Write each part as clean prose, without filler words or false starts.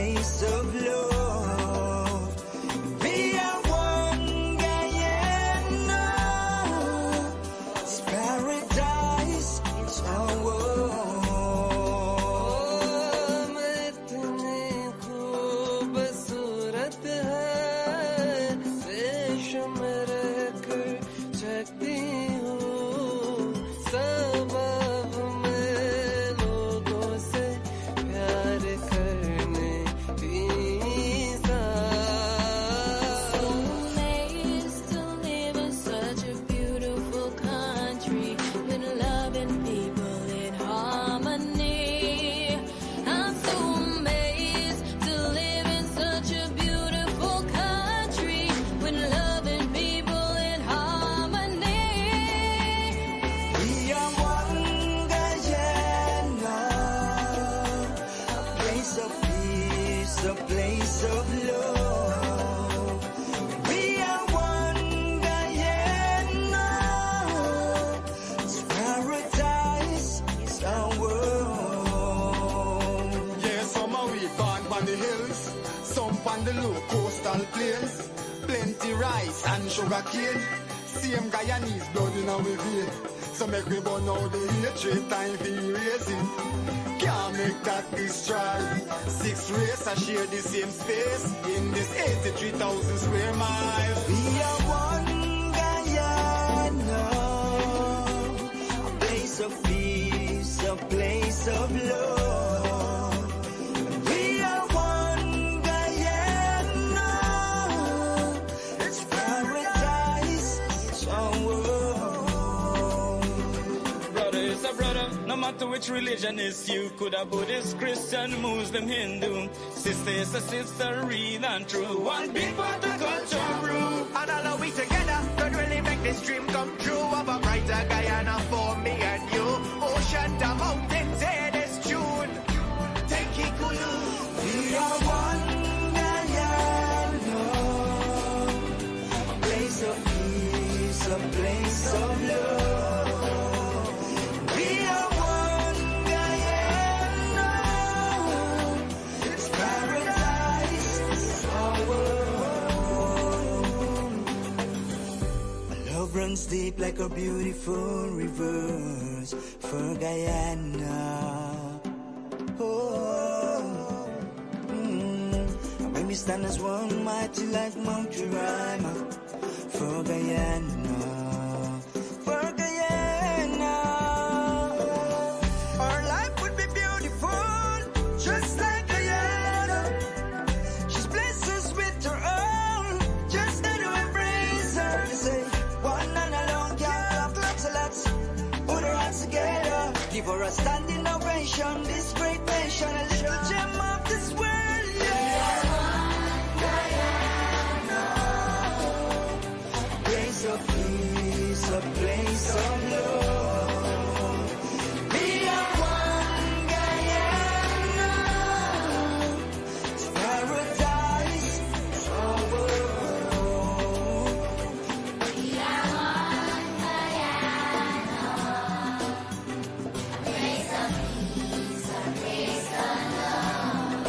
place of love. We are one Guyana. It's paradise, it's our world. A place of love. We are one Guyana. It's paradise, it's our world. Yeah, some are we born on the hills, some on the low coastal plains. Plenty rice and sugar cane. Same Guyanese blood in our vein. So make we burn out the hatred, time for erasing. Can't make that destroy. 6 races I share the same space in this 83,000 square miles. We are one Guyana, a place of peace, a place of love. We are one Guyana. It's paradise, it's our world. Brother is a brother, no matter which religion is you. Could a Buddhist, Christian, Muslim, Hindu. Sister is a sister, real and true. One big part of culture brew. And all of we together could really make this dream come true. Of a brighter Guyana for me and you. Ocean to mountains, hear this tune. Take it cool. We are one Guyana, a place of peace, a place of love. We are one Guyana, it's paradise, it's our world. My love runs deep like a beautiful rivers for Guyana. And when we stand as one, mighty like Mount Jerima, for Guyana, for Guyana. Our life would be beautiful, just like Guyana. She's blessed us with her own, just to embrace her. They say, one and alone can't clap, clap, so let's put our hands together. Give her a standing ovation, this great nation, a little gem of this world. Place of peace, a place of love. We are one Guyana. It's paradise, it's our world. We are one Guyana, a place of peace, a place of love.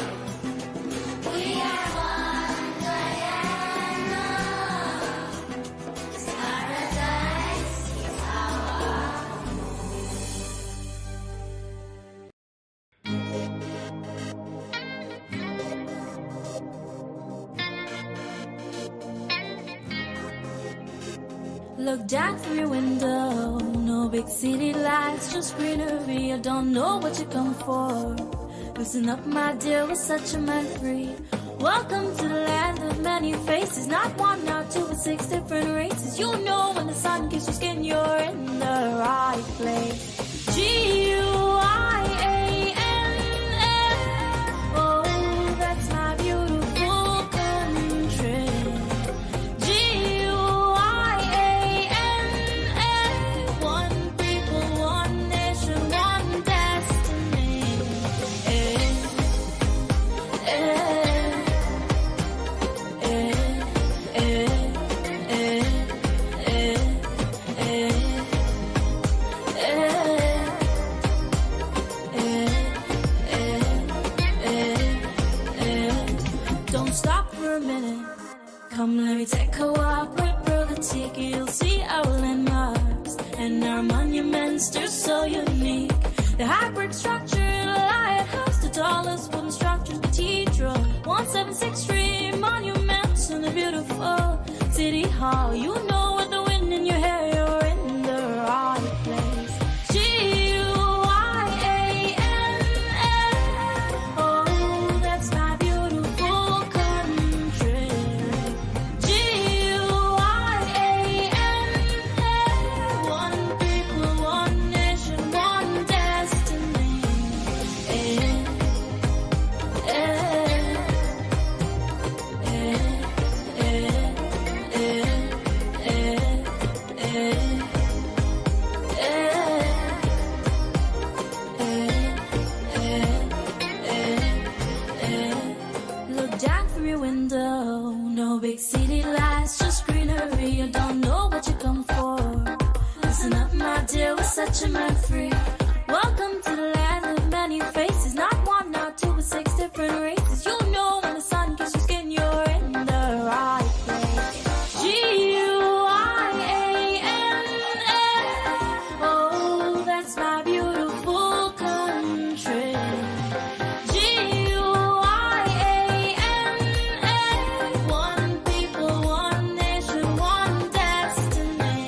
We are one Guyana. It's paradise, it's our Look down through your window, no big city lights, just greenery. I don't know what you come for. Listen up, my dear, we're such a man free. Welcome to the land of many faces, not one, not two, but 6 different races. You know when the sun kisses your skin, you're in the right place. G-U-I-A-N-N, oh, that's my beautiful country. G-U-I-A-N-N, one people, one nation, one destiny. Come, let me take a walk with Brother Tiki. You'll see our landmarks and our monuments. They're so unique. The hybrid structure, the lighthouse, the tallest wooden structures, cathedral, 176th Street, monuments, and the beautiful city hall. You know with the wind in your hair, you're in the right place. G-U-I-A-N-A, oh, that's my beautiful country. G-U-I-A-N-A, one people, one nation, one destiny. Look down from your window, no big city lights, just greenery. You don't know what you come for. Listen up, my dear, we're such a man free. Welcome to the land of many faces, not one, not two, but 6 different races. You know when the sun kisses your skin, you're in the right place. G-U-I-A-N-A, oh, that's my beautiful country. G-U-I-A-N-A, one people, one nation, one destiny.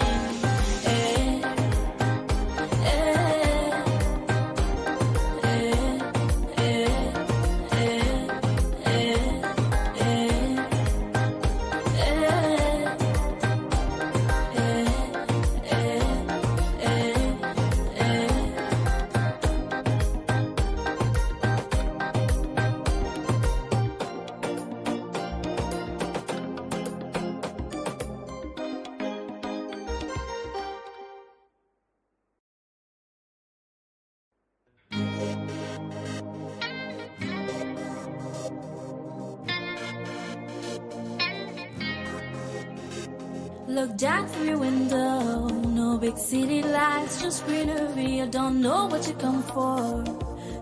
Look down from your window, no big city lights, just greenery. I don't know what you come for.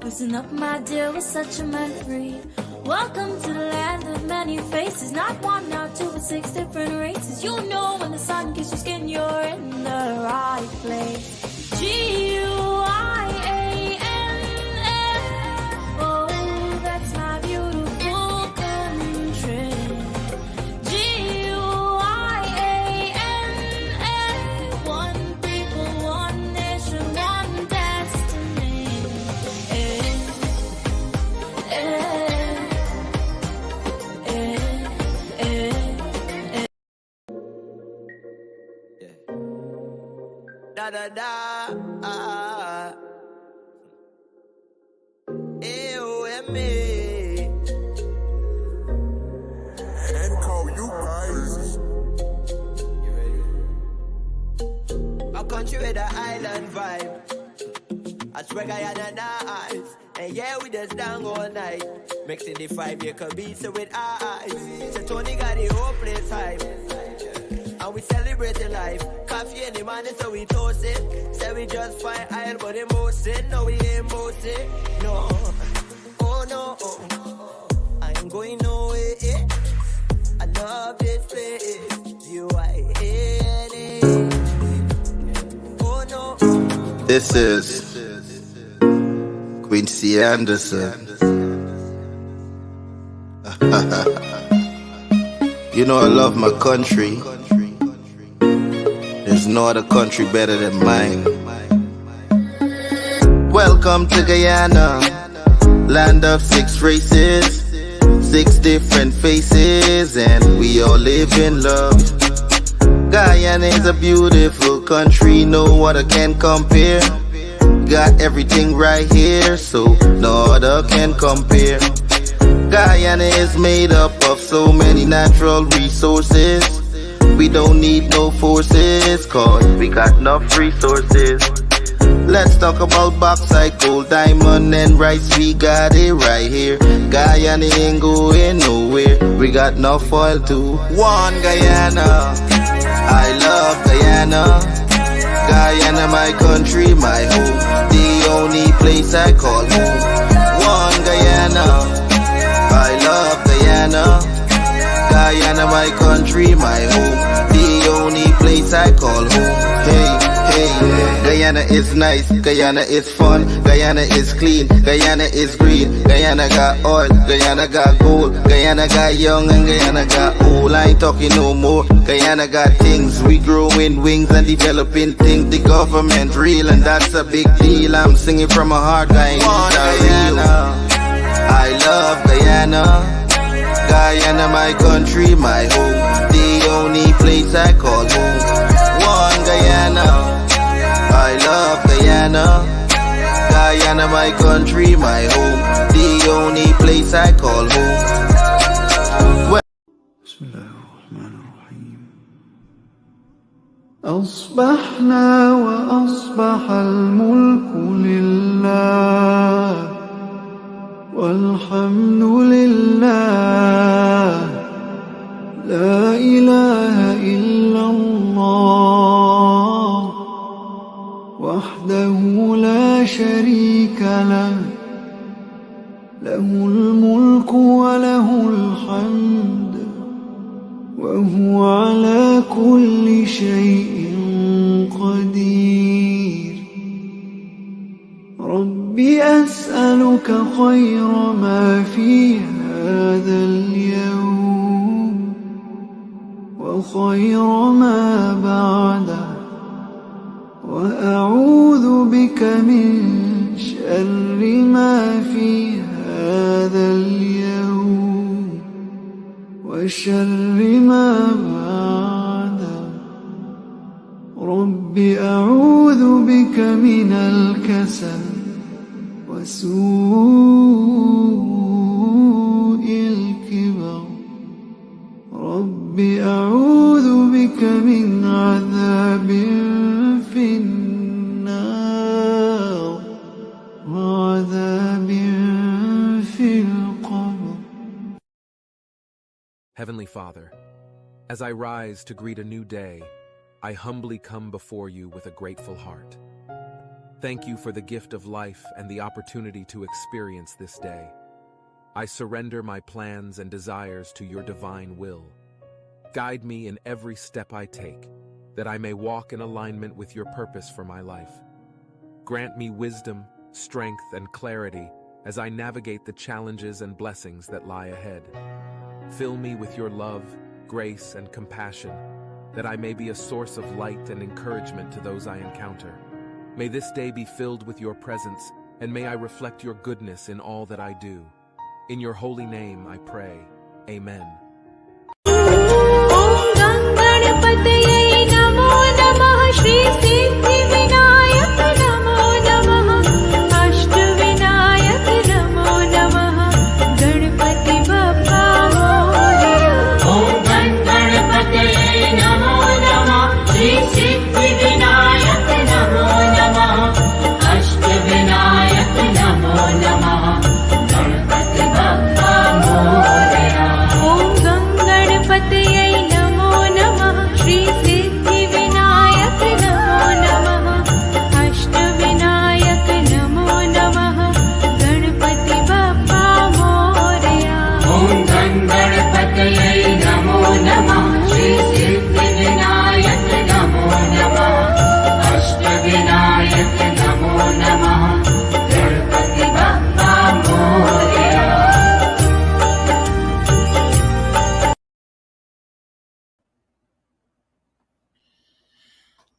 Listen up, my dear, we're such a man free. Welcome to the land of many faces, not one, not two, but 6 different races. You know when the sun kisses your skin, you're in the right place. G-U-I-A-N-A, oh, that's my beautiful country. G-U-I-A-N-A, one people, one nation, one destiny. Da da da. A-O-M-A. And call you guys. A country with an island vibe. I swear I had a nice. And yeah, we just down all night. Mixing the 5-acre beats with eyes. So Tony got the whole place hype. And we celebrate life. Coffee in the morning, so we toast it. Say we just fine aisle, but emotion. No, we ain't boasting. No. Oh no. I ain't going nowhere. I love this place. U-I-N-A. Oh no. This is Quincy Anderson. You know I love my country. There's no other country better than mine. Welcome to Guyana, land of 6 races, 6 different faces, and we all live in love. Guyana is a beautiful country, no other can compare. Got everything right here, so no other can compare. Guyana is made up of so many natural resources. We don't need no forces, cause we got enough resources. Let's talk about bauxite, gold, diamond, and rice. We got it right here. Guyana ain't going nowhere. We got enough oil to one Guyana. I love Guyana. Guyana, my country, my home. The only place I call home. One Guyana. I love Guyana. Guyana, my country, my home, the only place I call home. Hey, Guyana is nice, Guyana is fun, Guyana is clean, Guyana is green, Guyana got oil, Guyana got gold, Guyana got young and Guyana got old. I ain't talking no more. Guyana got things, we growing wings and developing things. The government real and that's a big deal. I'm singing from my heart, Guyana. I love Guyana, Guyana my country, my home, the only place I call home. One Guyana. I love Guyana, Guyana my country, my home, the only place I call home. بسم الله الرحمن الرحيم. أصبحنا وأصبح الملك لله والحمد لله لا إله إلا الله وحده لا شريك له له الملك وله الحمد وهو على كل شيء قدير. رب أسألك خير ما في هذا اليوم وخير ما بعده وأعوذ بك من شر ما في هذا اليوم وشر ما بعده. رب أعوذ بك من الكسل وسوء الكبر. رب أعوذ بك من عذاب في النار وعذاب في القبر. Heavenly Father, as I rise to greet a new day, I humbly come before you with a grateful heart. Thank you for the gift of life and the opportunity to experience this day. I surrender my plans and desires to your divine will. Guide me in every step I take, that I may walk in alignment with your purpose for my life. Grant me wisdom, strength, and clarity as I navigate the challenges and blessings that lie ahead. Fill me with your love, grace, and compassion, that I may be a source of light and encouragement to those I encounter. May this day be filled with your presence, and may I reflect your goodness in all that I do. In your holy name I pray. Amen.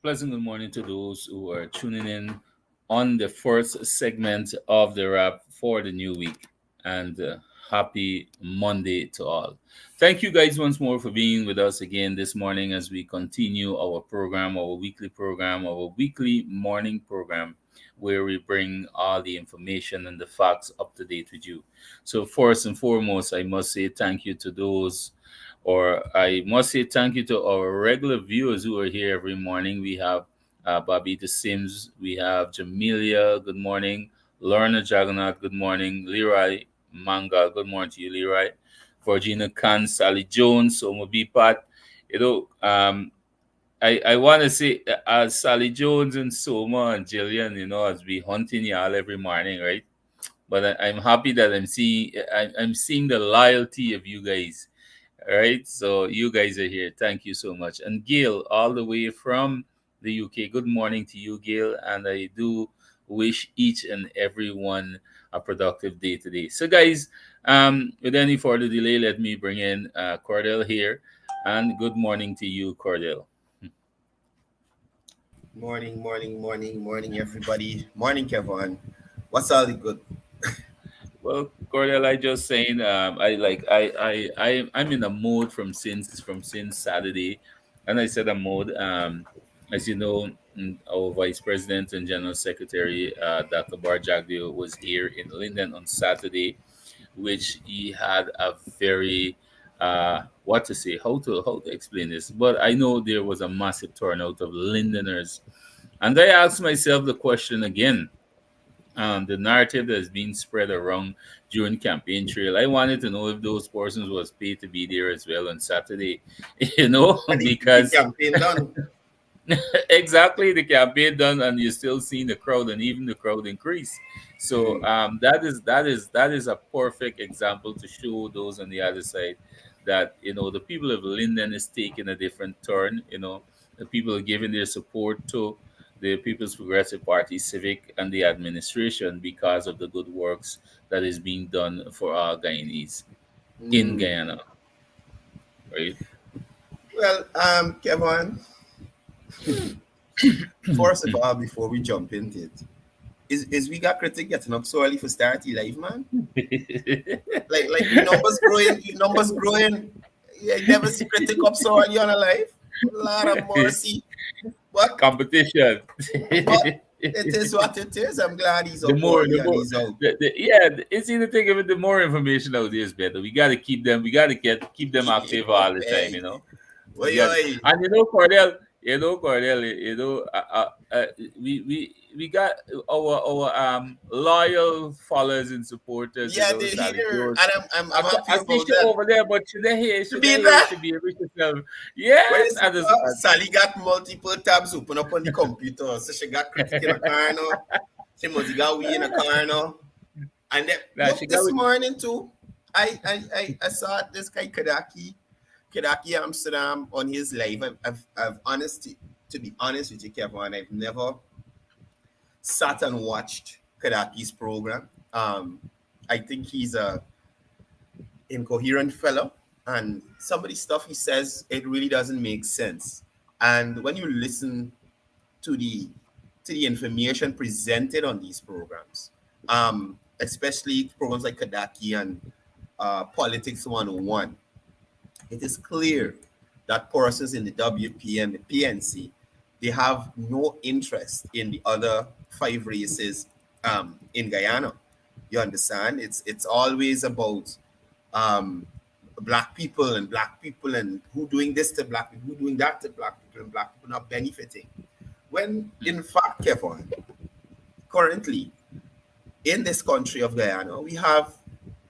Pleasant good morning to those who are tuning in on the first segment of the wrap for the new week. And happy Monday to all. Thank you guys once more for being with us again this morning as we continue our program, our weekly morning program, where we bring all the information and the facts up to date with you. So first and foremost, I must say thank you to our regular viewers who are here every morning. We have Bobby the Sims, we have Jamelia, good morning. Lorna Jaggernaut, good morning. Leroy Manga, good morning to you, Leroy. Virginia Khan, Sally Jones, Soma Bipat. I want to say Sally Jones and Soma and Jillian, as we hunting y'all every morning, right? But I'm happy that I'm seeing the loyalty of you guys. All right. So you guys are here. Thank you so much. And Gail, all the way from the UK. Good morning to you, Gail. And I do wish each and everyone a productive day today. So, guys, with any further delay, let me bring in Courdel here. And good morning to you, Courdel. Morning, morning, morning, morning, everybody. Morning, Kevon. What's all the good? Well, Cordell, I just saying, I'm in a mode from since Saturday, and I said a mode. As you know, our Vice President and General Secretary, Dr. Barjagdio, was here in Linden on Saturday, which he had a very what to say, how to explain this. But I know there was a massive turnout of Lindeners, and I asked myself the question again, the narrative that's being spread around during campaign trail. I wanted to know if those persons was paid to be there as well on Saturday, And the because campaign done. exactly the campaign done, and you're still seeing the crowd, and even the crowd increase. So Mm, that is a perfect example to show those on the other side that the people of Linden is taking a different turn. The people are giving their support to the People's Progressive Party, Civic, and the administration because of the good works that is being done for our Guyanese in mm. Guyana, right? Well, Kevon, first of all, before we jump into it, is we got critic getting up so early for start live, man? Like your numbers growing. Yeah, you never see critic up so early on a live. Lot of mercy. But Competition. but it is what it is. I'm glad he's the up more early the and more he's out. yeah, it's either thing of it, the more information out there is better. We gotta keep them active all the time, Hey, we oi, got. oi. And Cordell, we got our loyal followers and supporters, Yeah, they're Sally here, Jones. and I'm happy I see about she that. over there, but To she be not here there. to be with herself. Where Yes, is I just Sally got multiple tabs open up on the computer. So she got critic in a car now. She must got we in a car now. And then, now she look, got this with morning too, I saw this guy Kadaki Amsterdam on his live. I've honestly, to be honest with you, Kevin, I've never sat and watched Kadaki's program. I think he's a incoherent fellow, and some of the stuff he says it really doesn't make sense. And when you listen to the information presented on these programs, especially programs like Kadaki and Politics 101, it is clear that persons in the WP and the PNC, they have no interest in the other five races in Guyana. You understand? It's always about um, black people and who doing this to black people, who doing that to black people, and black people not benefiting. When in fact, Kevin, currently in this country of Guyana, we have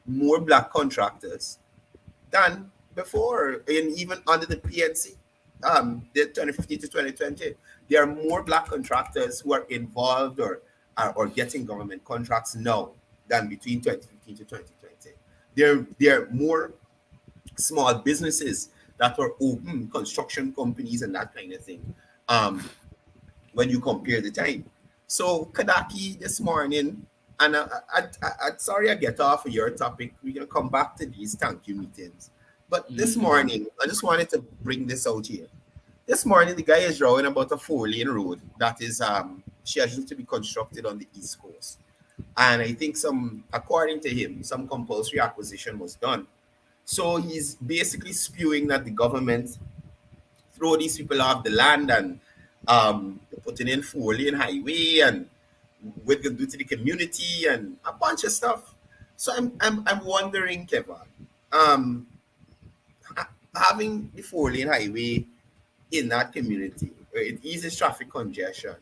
more black contractors than before, and even under the PNC, the 2015 to 2020, there are more black contractors who are involved or getting government contracts now than between 2015 to 2020. There are more small businesses that were open, construction companies and that kind of thing. Um, when you compare the time. So Kadaki this morning, and sorry I get off of your topic. We're gonna come back to these thank you meetings. But this Mhm. morning, I just wanted to bring this out here. This morning, the guy is drawing about a 4-lane road that is scheduled to be constructed on the East Coast. And I think according to him, some compulsory acquisition was done. So he's basically spewing that the government throw these people off the land and putting in 4-lane highway and what they do to the community and a bunch of stuff. So I'm wondering, Kevin, um, having the 4-lane highway in that community, where it eases traffic congestion,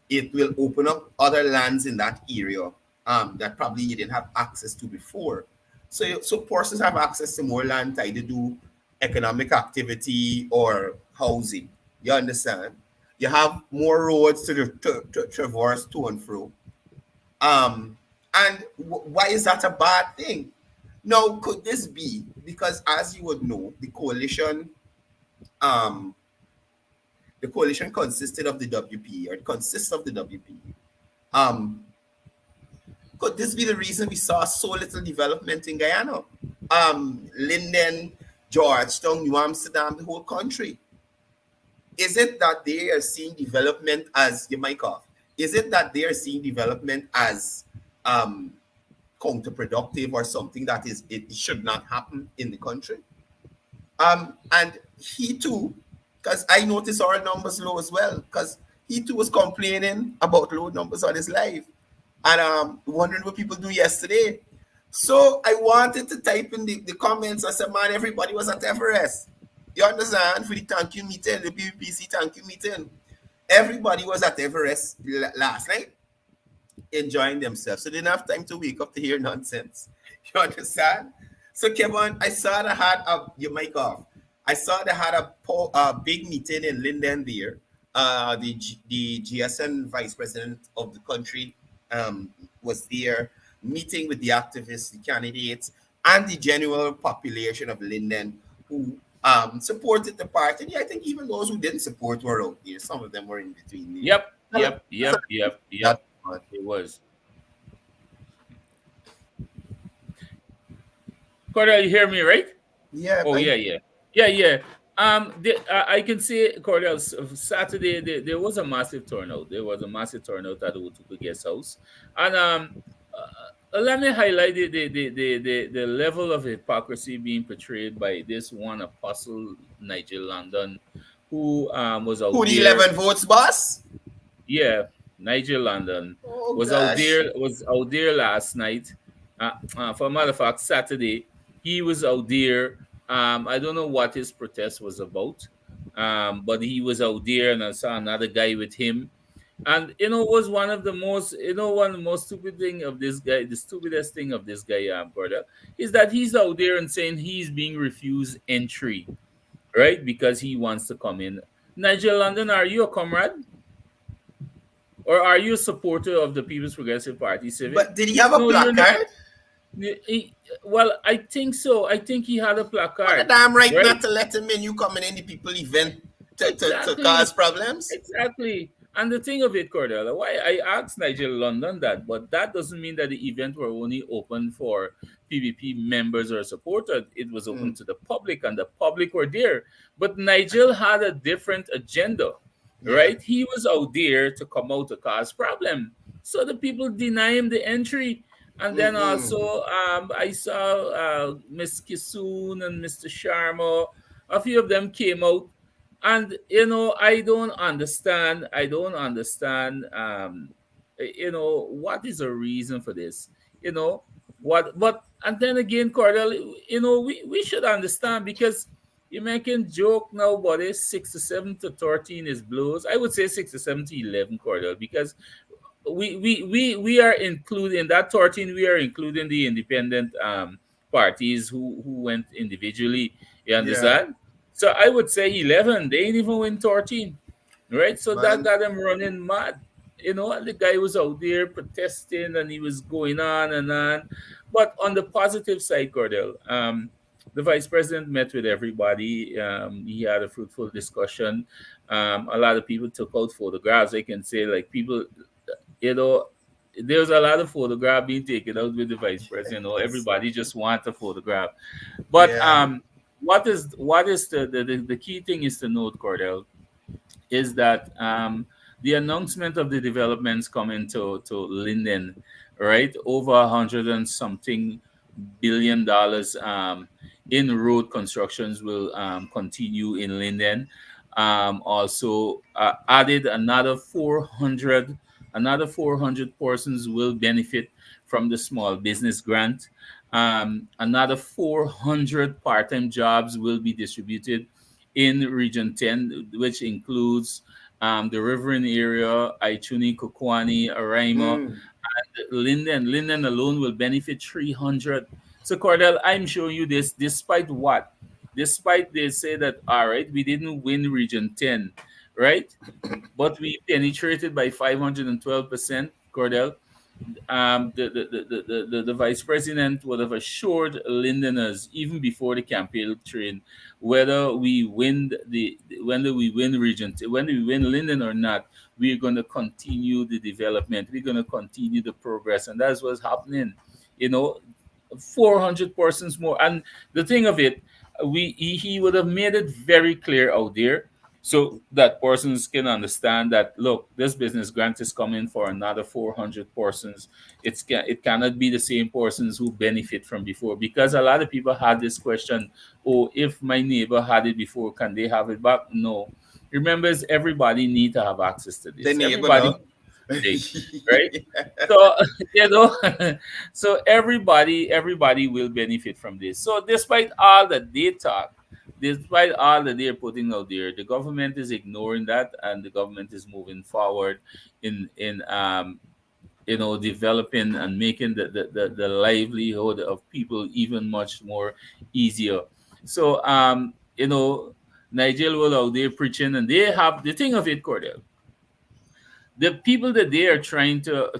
it will open up other lands in that area that probably you didn't have access to before. So persons have access to more land to either do economic activity or housing. You understand? You have more roads to traverse to and fro. And why is that a bad thing? Now, could this be because, as you would know, um, the coalition consisted of the WP, or it consists of the WP. Um, could this be the reason we saw so little development in Guyana? Linden, Georgetown, New Amsterdam, the whole country. Is it that they are seeing development as you might off? Is it that they are seeing development as um, counterproductive, or something that is it should not happen in the country? And he too, because I noticed our numbers low as well, because he too was complaining about low numbers on his live, and wondering what people do yesterday. So I wanted to type in the comments. I said, man, everybody was at Everest. You understand? For the thank you meeting, the PVPC thank you meeting. Everybody was at Everest last night, enjoying themselves. So they didn't have time to wake up to hear nonsense. You understand? So Kevin, I saw they had your mic off. I saw they had a big meeting in Linden there. The GSN vice president of the country was there, meeting with the activists, the candidates, and the general population of Linden who supported the party. And yeah, I think even those who didn't support were out there. Some of them were in between there. Yep. It was. Courdel, you hear me, right? Yeah. Oh, yeah. I can say, Courdel, Saturday there was a massive turnout. There was a massive turnout at the Utuku Guest House, and let me highlight the level of hypocrisy being portrayed by this one apostle, Nigel London, who was out Who the there. 11 votes, boss? Yeah, Nigel London was out there last night. For a matter of fact, Saturday he was out there. I don't know what his protest was about, but he was out there, and I saw another guy with him. And was one of the most, one of the most stupid thing of this guy, the stupidest thing of this guy, brother, is that he's out there and saying he's being refused entry, right? Because he wants to come in. Nigel London, are you a comrade? Or are you a supporter of the People's Progressive Party, Civic? But did he have a placard? Well, I think so. I think he had a placard. Well, the damn right not to let him in. You coming in the people event to cause problems? Exactly. And the thing of it, Courdel, why I asked Nigel London that, but that doesn't mean that the event were only open for PVP members or supporters. It was open to the public, and the public were there. But Nigel had a different agenda, right? He was out there to come out to cause problem. So the people deny him the entry. And then also I saw Miss Kisoon and Mr. Sharma. A few of them came out. And I don't understand. What is the reason for this? But and then again, Courdel, we should understand, because you're making joke now about it. 6 to 7 to 13 is blows. I would say 6 to 7 to 11, Courdel, because we are including that 13. We are including the independent parties who went individually. You understand? So I would say 11. They ain't even win 13, right? So that got them running mad. And the guy was out there protesting, and he was going on and on. But on the positive side, Courdel, the vice president met with everybody. He had a fruitful discussion. A lot of people took out photographs. I can say, like, people, there's a lot of photograph being taken out with the vice president. Everybody just wants a photograph. But what is the key thing is to note, Courdel, is that the announcement of the developments coming to Linden, right? Over 100 and something $billion in road constructions will continue in Linden. Also added another 400 persons will benefit from the small business grant. Another 400 part-time jobs will be distributed in Region 10, which includes the Riverine area, Aichuni, Kokwani, Araima, and Linden. Linden alone will benefit 300. So, Courdel, I'm showing you this despite what? Despite they say that, all right, we didn't win Region 10, right? But we penetrated by 512%, Courdel. the vice president would have assured Lindeners even before the campaign train whether we win whether we win Regent, whether we win Linden or not, we're going to continue the development, we're going to continue the progress, and that's what's happening. You know, 400 persons more. And the thing of it, he would have made it very clear out there so that persons can understand that look, this business grant is coming for another 400 persons. It cannot be the same persons who benefit from before, because a lot of people had this question, oh, if my neighbor had it before, can they have it back? No. Remember, everybody need to have access to The this. neighbor, Everybody no? needs to take, right? So you know, so everybody will benefit from this. So despite all that they talk, despite all that they're putting out there, the government is ignoring that, and the government is moving forward in developing and making the livelihood of people even much more easier. So Nigel will out there preaching, and they have the thing of it, Cordell, the people that they are trying to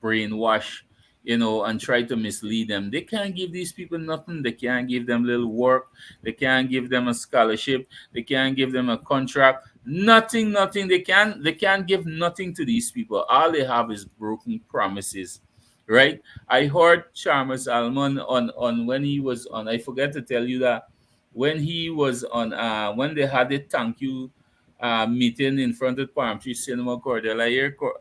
brainwash, and try to mislead them. They can't give these people nothing. They can't give them little work. They can't give them a scholarship. They can't give them a contract. Nothing, nothing. They can't give nothing to these people. All they have is broken promises. Right? I heard Chalmers Almond on when he was on. I forgot to tell you that when he was on when they had the thank you meeting in front of Palm Tree Cinema, Courdel.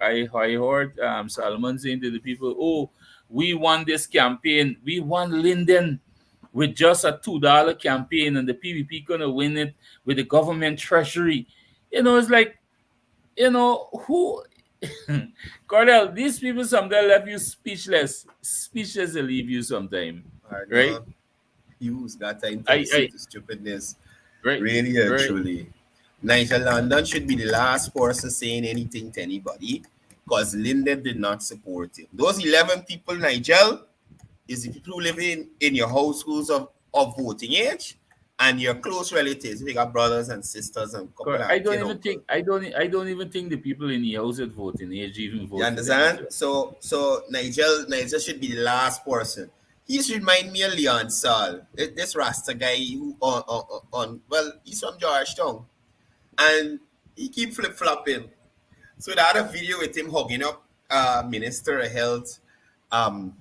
I heard Solomon saying to the people, "Oh, we won this campaign. We won Linden with just a $2 campaign, and the PVP gonna win it with the government treasury." It's like, who. Cordell, these people sometimes left you speechless. Speechless to leave you sometime, I right? know. Use that time to listen I to stupidness. right, Really and right. truly. Nigel London should be the last person saying anything to anybody because Linden did not support him. Those 11 people, Nigel, is the people who live in your households of voting age and your close relatives. We got brothers and sisters and couple I of don't kid even uncle. think I don't even think the people in the house that vote in age even You vote for them as understand? well. So Nigel should be the last person. He should remind me of Leon Saul, this Rasta guy who on well, he's from Georgetown and he keep flip flopping. So they had a video with him hugging up Minister of Health, um,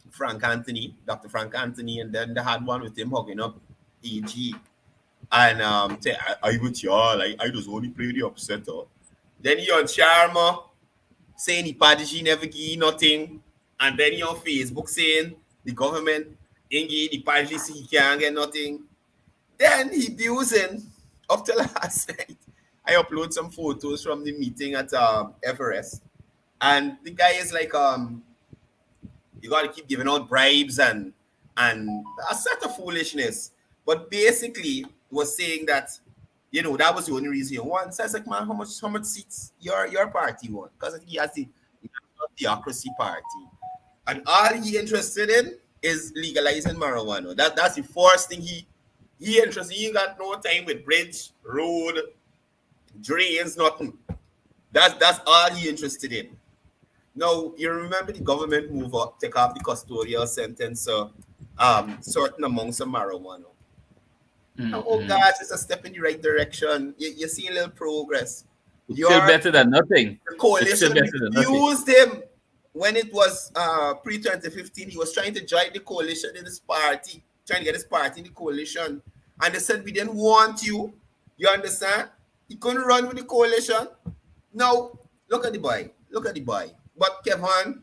Frank Anthony, Dr. Frank Anthony, and then they had one with him hugging up AG. And say, I with y'all, I just only play the upsetter. Then he on Charma saying the Prodigy never give nothing. And then he on Facebook saying the government ain't give the Prodigy so he can't get nothing. Then he using up to last night. I upload some photos from the meeting at Everest. And the guy is like, you gotta keep giving out bribes and a set of foolishness. But basically was saying that, that was the only reason he won. So I was like, man, how much seats your party won? Because I think he has the theocracy party. And all he interested in is legalizing marijuana. That's the first thing he interested. He ain't got no time with bridge, road, drains, nothing. That's all he interested in. Now you remember the government move up, take off the custodial sentence, so certain amounts of marijuana. Now, oh Mm-hmm. gosh, it's a step in the right direction. You see a little progress. It's still Your better than nothing. It's still coalition better than nothing. refused him when it was pre 2015. He was trying to join the coalition in his party, trying to get his party in the coalition, and they said we didn't want you. You understand? He couldn't run with the coalition. Now look at the boy. Look at the boy. But Kevon,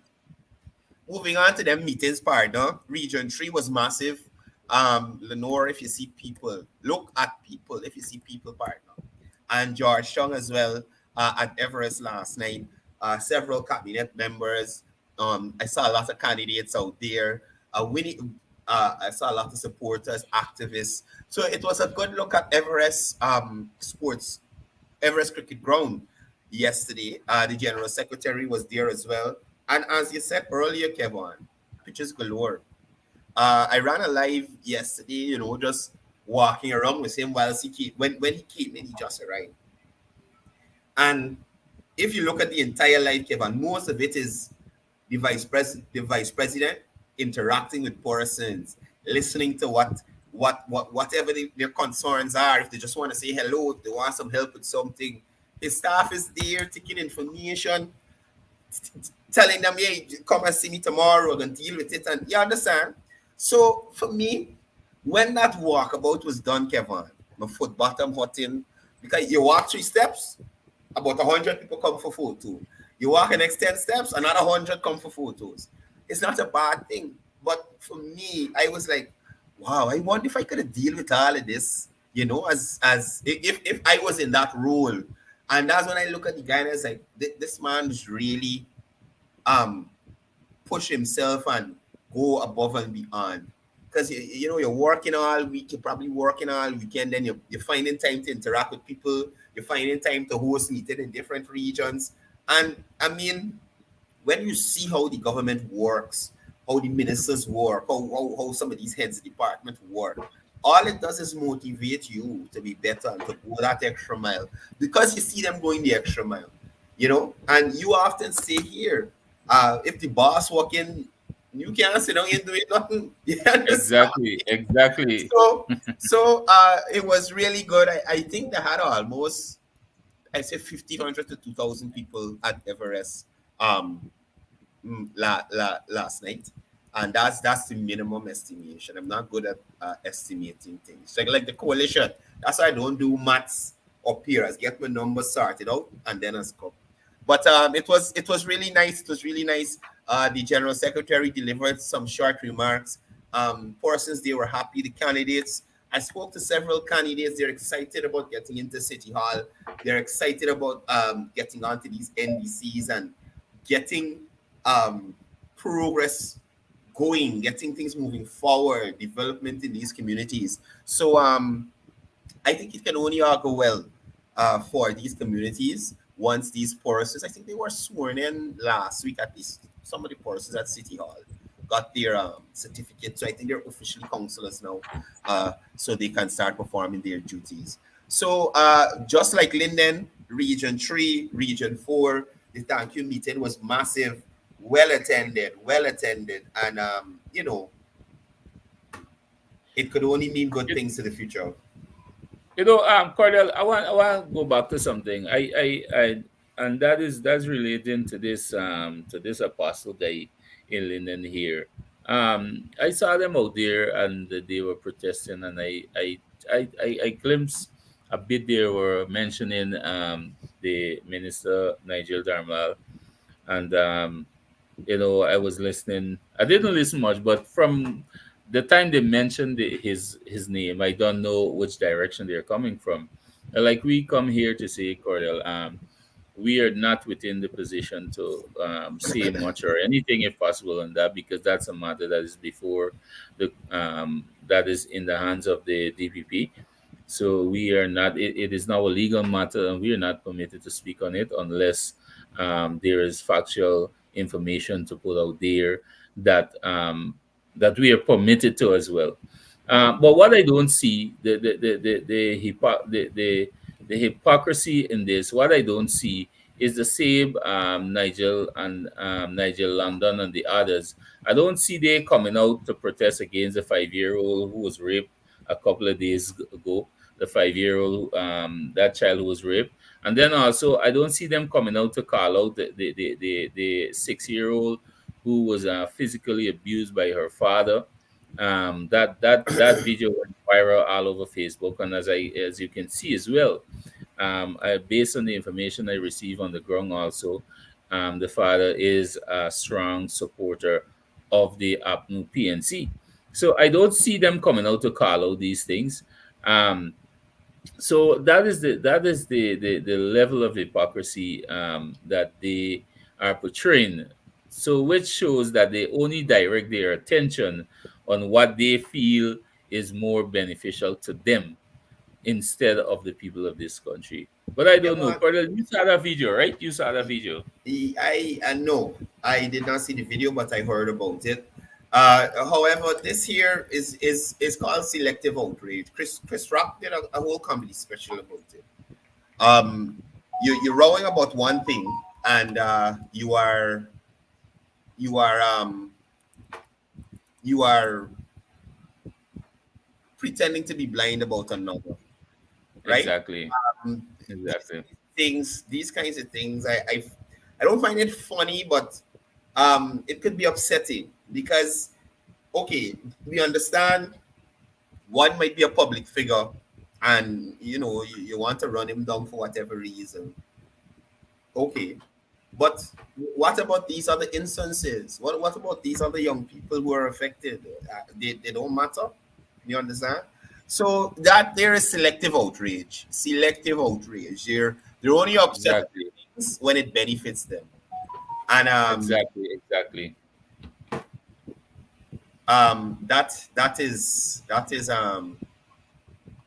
moving on to them meetings part, no? Region 3 was massive. Lenore, if you see people, look at people if you see people part, no? And George Chung as well at Everest last night. Several cabinet members. I saw a lot of candidates out there. Winnie, I saw a lot of supporters, activists. So it was a good look at Everest sports, Everest Cricket Ground yesterday. The General Secretary was there as well. And as you said earlier, Kevin, pictures galore. I ran a live yesterday, just walking around with him while when he came in, he just arrived. And if you look at the entire life, Kevin, most of it is the vice president interacting with persons, listening to whatever their concerns are. If they just want to say hello, if they want some help with something, his staff is there taking information, telling them, "Hey, come and see me tomorrow, and deal with it." And you understand? So for me, when that walkabout was done, Kevin, my foot bottom hurting because you walk 3 steps, about 100 people come for photo. You walk the next 10 steps, another 100 come for photos. It's not a bad thing. But for me, I was like, wow, I wonder if I could deal with all of this, as if I was in that role. And that's when I look at the guy and I was like, this man's really push himself and go above and beyond. Because you're working all week, you're probably working all weekend, then you're finding time to interact with people, you're finding time to host meetings in different regions. And I mean, when you see how the government works, how the ministers work, how some of these heads of department work, all it does is motivate you to be better and to go that extra mile because you see them going the extra mile, And you often say here, if the boss walk in, you can't sit down and do it nothing. Exactly. So it was really good. I think they had almost, I say 1,500 to 2,000 people at Everest last night, and that's the minimum estimation. I'm not good at estimating things. Like the coalition, that's why I don't do maths up here. I get my numbers sorted out and then I scope. But it was really nice. It was really nice. The general secretary delivered some short remarks. Persons, they were happy. The candidates, I spoke to several candidates. They're excited about getting into City Hall. They're excited about getting onto these NDCs and getting progress going, getting things moving forward, development in these communities. So I think it can only all go well for these communities once these persons, I think they were sworn in last week, at least some of the persons at City Hall got their certificate. So I think they're officially councillors now, so they can start performing their duties. So just like Linden, Region 3, Region 4, the thank you meeting was massive, well attended, and it could only mean good things to the future. Courdel, I want to go back to something. I and that's relating to this apostle guy in Linden here. I saw them out there and they were protesting, and I glimpsed a bit. They were mentioning the minister Nigel Darmal, and I was listening. I didn't listen much, but from the time they mentioned his name, I don't know which direction they're coming from. Like we come here to say, Courdel, we are not within the position to say much or anything if possible on that, because that's a matter that is before that is in the hands of the DPP. So we are not. It is now a legal matter, and we are not permitted to speak on it unless there is factual information to put out there that we are permitted to as well. But what I don't see, the hypocrisy in this, what I don't see is the same Nigel and Nigel London and the others. I don't see they coming out to protest against a 5-year-old who was raped a couple of days ago. The 5-year-old, that child who was raped. And then also, I don't see them coming out to call out the 6-year-old who was physically abused by her father. That video went viral all over Facebook, and as you can see as well, based on the information I receive on the ground, also, the father is a strong supporter of the APNU PNC. So I don't see them coming out to call out these things. So that is the level of hypocrisy that they are portraying. So which shows that they only direct their attention on what they feel is more beneficial to them instead of the people of this country. But I don't know. Courdel, you saw that video, right? You saw that video. I know. I did not see the video, but I heard about it. However, this here is called selective outrage. Chris Rock did a whole comedy special about it. you're rowing about one thing, and you are you are pretending to be blind about another, right? Exactly. Um, Exactly. these kinds of things, I don't find it funny, but it could be upsetting because okay, we understand one might be a public figure, and you want to run him down for whatever reason. Okay, but what about these other instances? What about these other young people who are affected? They don't matter. You understand? So that there is selective outrage. Selective outrage. They're only upset at Exactly. things when it benefits them. And Exactly. Exactly. that is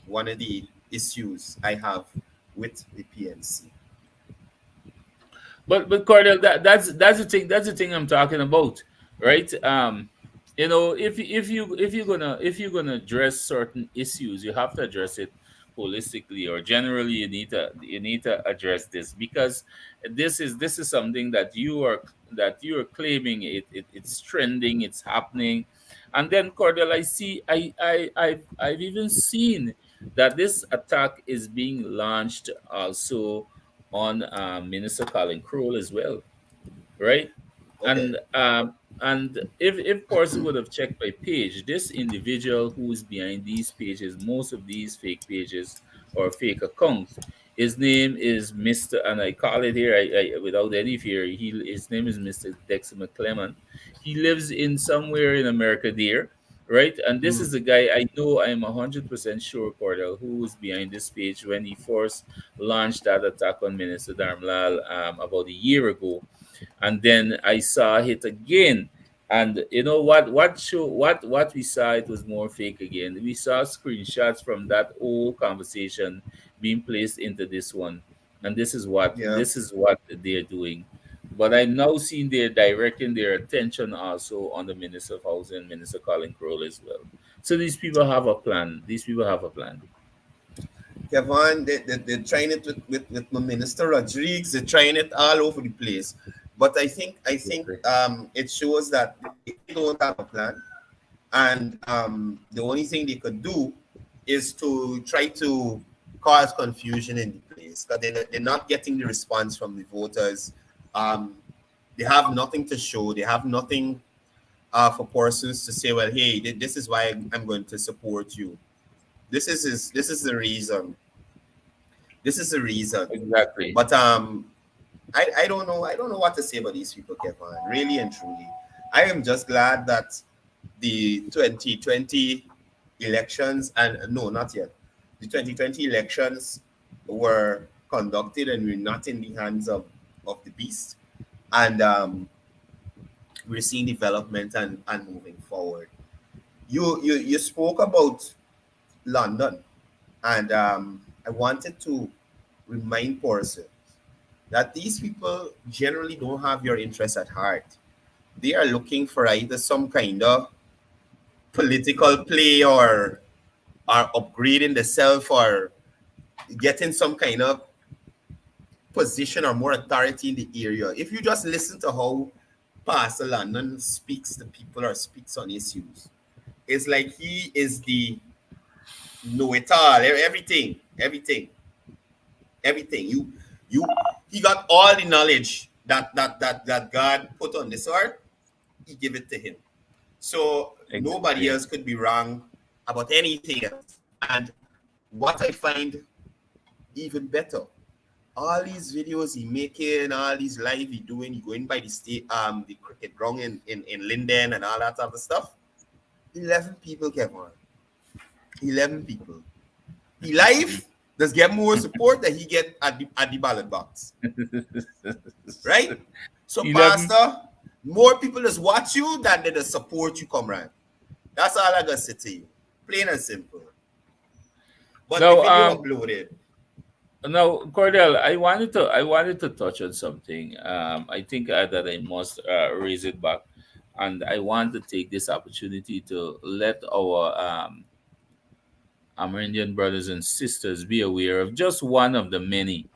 one of the issues I have with the PNC. But Cordell, that's the thing. That's the thing I'm talking about, right? If you're gonna address certain issues, you have to address it holistically, or generally, you need to address this, because this is something that you are claiming it's trending, it's happening, and then Cordell, I see, I've even seen that this attack is being launched also on Minister Colin Crowell as well, right? Okay. And if person would have checked my page, this individual who is behind these pages, most of these fake pages or fake accounts, his name is Mr. And I call it here, without any fear, his name is Mr. Dexter McClellan. He lives in somewhere in America there, right? And this is the guy I know. I'm 100% sure, Cordell, who was behind this page when he first launched that attack on Minister Darmlal about a year ago, and then I saw it again. And you know what we saw, it was more fake again. We saw screenshots from that old conversation being placed into this one, and this is what Yeah. this is what they're doing. But I'm now seeing they're directing their attention also on the Minister of Housing, Minister Colin Crowell as well. So these people have a plan. These people have a plan. Kevon, they're trying it with my Minister Rodriguez. They're trying it all over the place. But I think it shows that they don't have a plan, and the only thing they could do is to try to cause confusion in the place, because they're not getting the response from the voters. Um, they have nothing to show. They have nothing for persons to say, well, hey, this is why I'm going to support you. This is the reason. This is the reason. Exactly. But I don't know. I don't know what to say about these people, Kevin. Really and truly, I am just glad that the 2020 elections, and no, not yet. The 2020 elections were conducted and we're not in the hands of the beast. And we're seeing development and moving forward. You spoke about London, and I wanted to remind persons that these people generally don't have your interest at heart. They are looking for either some kind of political play, or upgrading the self, or getting some kind of position or more authority in the area. If you just listen to how Pastor London speaks to people or speaks on issues, it's like he is the know it all, everything. You he got all the knowledge that God put on this earth. He give it to him. So nobody Exactly. else could be wrong about anything else. And what I find even better, all these videos he making, all these live he doing, he going by the state, the cricket ground in Linden and all that other stuff. 11 people, Kevin. 11 people. He live does get more support than he get at the ballot box. Right? So 11. Pastor, more people just watch you than they just support you, comrade. That's all I gotta say to you. Plain and simple. But the Now, video uploaded. now, Cordell, I wanted to touch on something. I think that I must raise it back, and I want to take this opportunity to let our Amerindian brothers and sisters be aware of just one of the many,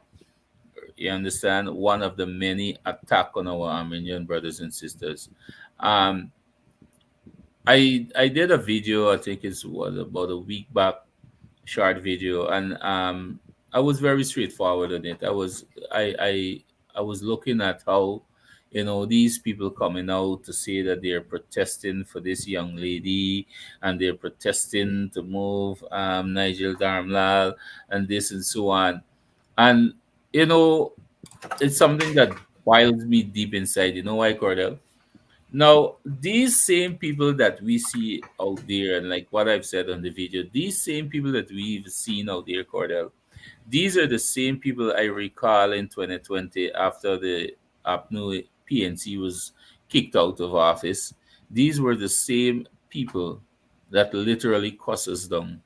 You understand? One of the many attack on our Armenian brothers and sisters. Um, I did a video. I think it's what about a week back, short video, and I was very straightforward on it. I was looking at how, these people coming out to say that they're protesting for this young lady, and they're protesting to move Nigel Darmlal and this and so on, and you know it's something that boils me deep inside. You know why, Cordell? Now, these same people that we see out there, and like what I've said on the video, these same people that we've seen out there, Cordell, these are the same people I recall in 2020 after the APNU PNC was kicked out of office. These were the same people that literally cuss us down.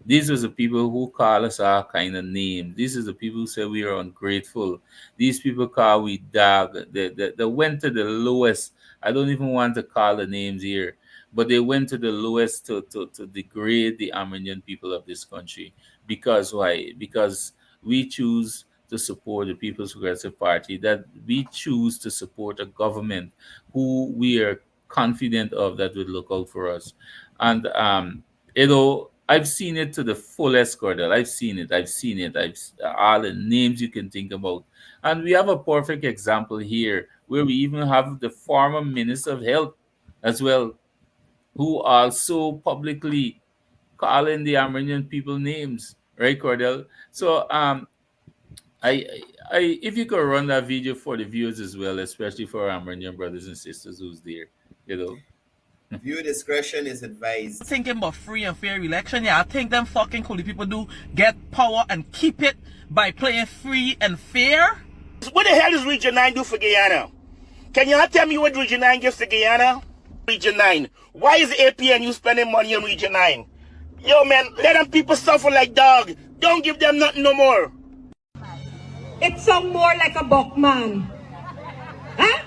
These are the people who call us all kind of names. These are the people who say we are ungrateful. These people call we dog. They went to the lowest. I don't even want to call the names here, but they went to the lowest to degrade the Armenian people of this country. Because why? Because we choose to support the People's Progressive Party, that we choose to support a government who we are confident of that will look out for us. And I've seen it to the fullest, Cordell. I've seen it. I've seen it. All the names you can think about, and we have a perfect example here where we even have the former Minister of Health as well, who also publicly calling the Armenian people names, right, Cordell? So if you could run that video for the viewers as well, especially for our Armenian brothers and sisters who's there, you know. Viewer discretion is advised. Thinking about free and fair election, yeah, I think them fucking coolie people do get power and keep it by playing free and fair. What the hell does Region 9 do for Guyana? Can you not tell me what Region 9 gives to Guyana? Region 9. Why is APNU spending money on Region 9? Yo, man, let them people suffer like dog. Don't give them nothing no more. It sounds more like a Buckman. Huh?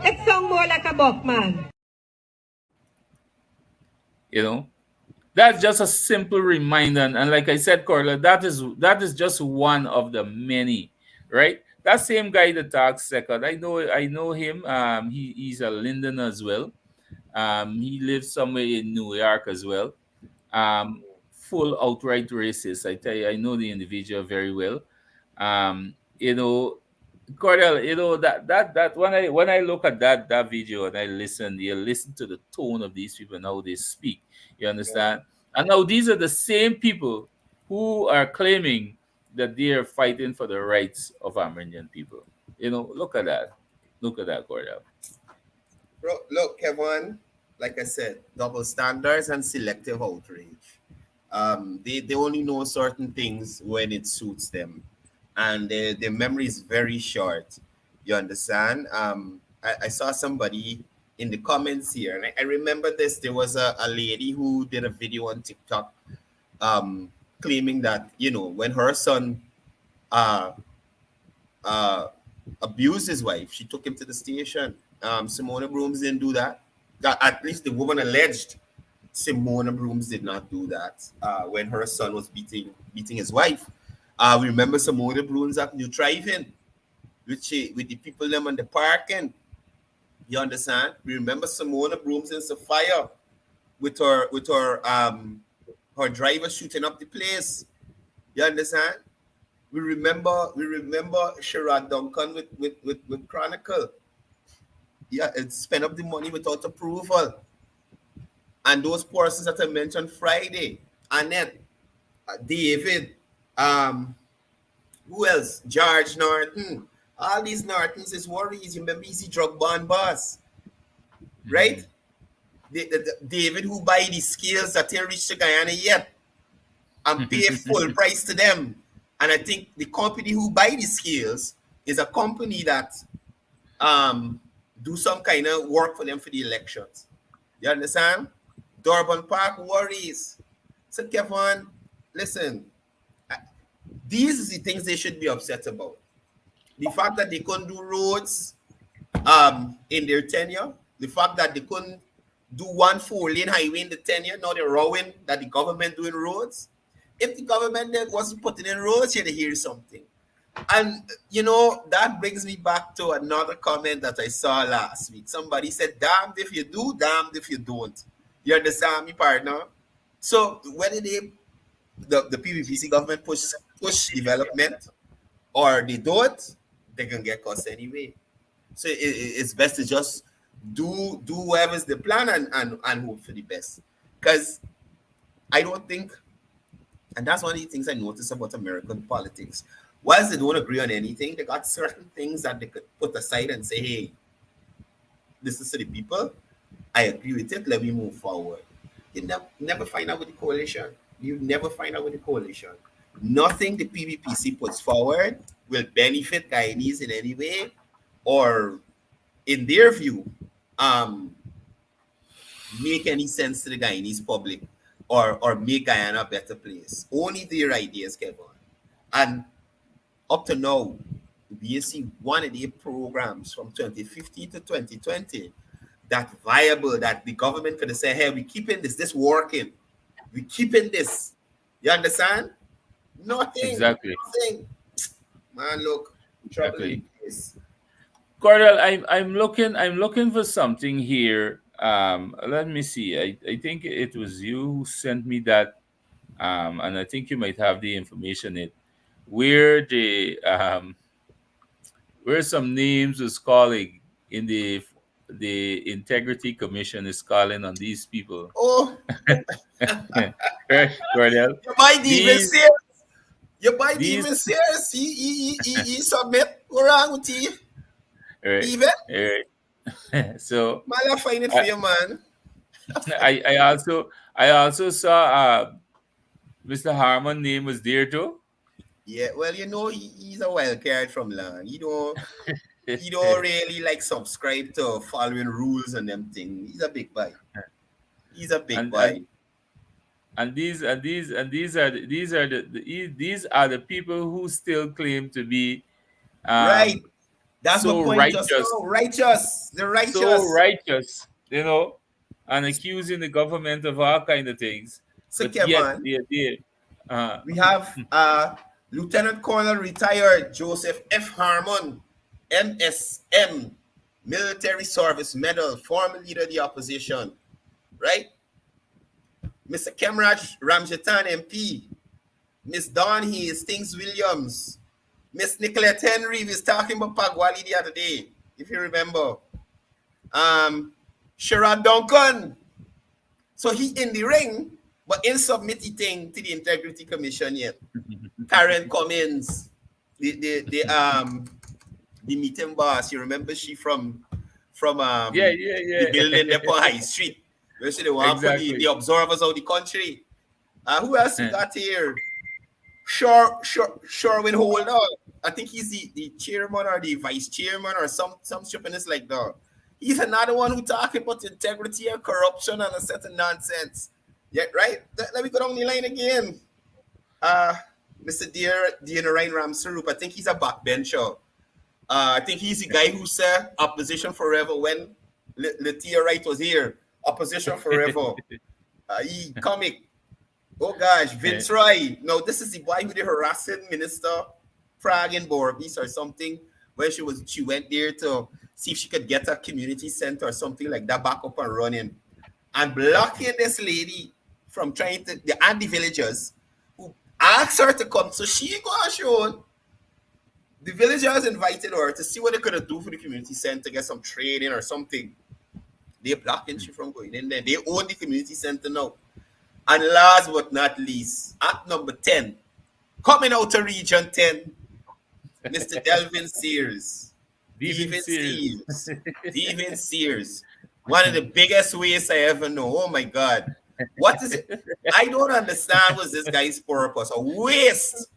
It sounds more like a Buckman. That's just a simple reminder. And like I said, Corla, that is just one of the many, right? That same guy that talks second, I know him. He's a Linden as well. He lives somewhere in New York as well. Full outright racist. I tell you, I know the individual very well. Cordell, that when I look at that video and you listen to the tone of these people and how they speak, you understand? And now these are the same people who are claiming that they are fighting for the rights of Armenian people. Look at that. Look at that, Courdel. Bro, look, Kevon, like I said, double standards and selective outrage. They only know certain things when it suits them. And their memory is very short. You understand? I saw somebody in the comments here, and I remember this. There was a lady who did a video on TikTok claiming that, when her son abused his wife, she took him to the station. Simona Brooms didn't do that. At least the woman alleged Simona Brooms did not do that when her son was beating his wife. We remember Simona Brooms at New Driving with the people them on the parking. You understand? We remember Simona Brooms in Sophia with her driver shooting up the place. You understand? We remember Sherrod Duncan with Chronicle. Yeah, it spent up the money without approval. And those persons that I mentioned Friday, Annette, David, who else? George Norton. All these Nortons is worries. You remember Easy Drug Bond Boss, right? The David who buy the skills that ain't reached to Guyana yet and pay full price to them. And I think the company who buy the skills is a company that do some kind of work for them for the elections. You understand? Durban Park worries. So Kevon, listen, these are the things they should be upset about. The fact that they couldn't do roads in their tenure, the fact that they couldn't do 1 4-lane highway in the tenure, now they're rowing that the government doing roads. If the government wasn't putting in roads, you'd hear something. And you know, that brings me back to another comment that I saw last week. Somebody said, damned if you do, damned if you don't. You understand me, partner? So whether the PVPC government push development or they don't, they can get cost anyway. So it's best to just do whatever's the plan and hope for the best. Because I don't think, and that's one of the things I notice about American politics. Whilst they don't agree on anything, they got certain things that they could put aside and say, hey, this is to the people. I agree with it. Let me move forward. You never find out with the coalition. You never find out with the coalition. Nothing the PVPC puts forward will benefit Guyanese in any way, or in their view, make any sense to the Guyanese public, or make Guyana a better place. Only their ideas, Kevon. And up to now, we see one of the programs from 2015 to 2020 that viable, that the government could say, hey, we're keeping this working. We're keeping this. You understand? Nothing. Exactly. Nothing. Man, look, trouble in this. Courdel, I'm looking for something here. Let me see. I think it was you who sent me that, and I think you might have the information where where some names was calling in the Integrity Commission is calling on these people. Oh, right, Courdel. You might even serious. You might even serious. He submit wrong with you. Right. Even. Right. So man, I find it for you, man. I also saw Mr. Harmon name was there too. Yeah, well, you know, he's a wild card from land. He don't really like subscribe to following rules and them things. He's a big boy. He's a big boy. And these are the people who still claim to be right. That's so my point. righteous. So righteous. They're righteous. So righteous, you know, and accusing the government of all kind of things. So but Kevon, yet, we have Lieutenant Colonel retired Joseph F. Harmon, MSM, Military Service Medal, former leader of the opposition, right? Mr. Kemraj Ramjetan, MP, Miss Dawn Hastings Williams, Miss Nicolette Henry. We was talking about Pagwali the other day, if you remember. Sherrod Duncan. So he in the ring, but in submitting thing to the Integrity Commission yet. Karen Cummins, the meeting boss. You remember she from the building there on High Street. Where she the one for the observers of the country. Who else we got here? Sherwin Holder. I think he's the chairman or the vice chairman or some stupidness like that. He's another one who talking about integrity and corruption and a set of nonsense. Yeah, right? Let me go down the line again. Mr. Dear Ryan Ramsarup, I think he's a backbencher. I think he's the guy who said opposition forever when Latia Wright was here. Opposition forever. He comic. Oh gosh, Vince Roy. No, this is the boy who the harassing minister, Fragging Borbis or something, where she went there to see if she could get a community center or something like that back up and running. And blocking this lady from trying to, the villagers who asked her to come. So she go and show. The villagers invited her to see what they could do for the community center, get some training or something. They're blocking she from going in there. They own the community center now. And last but not least, at number 10, coming out of Region 10, Mr. Delvin Sears. Devin Sears. One of the biggest wastes I ever know. Oh my God. What is it? I don't understand what's this guy's purpose. A waste.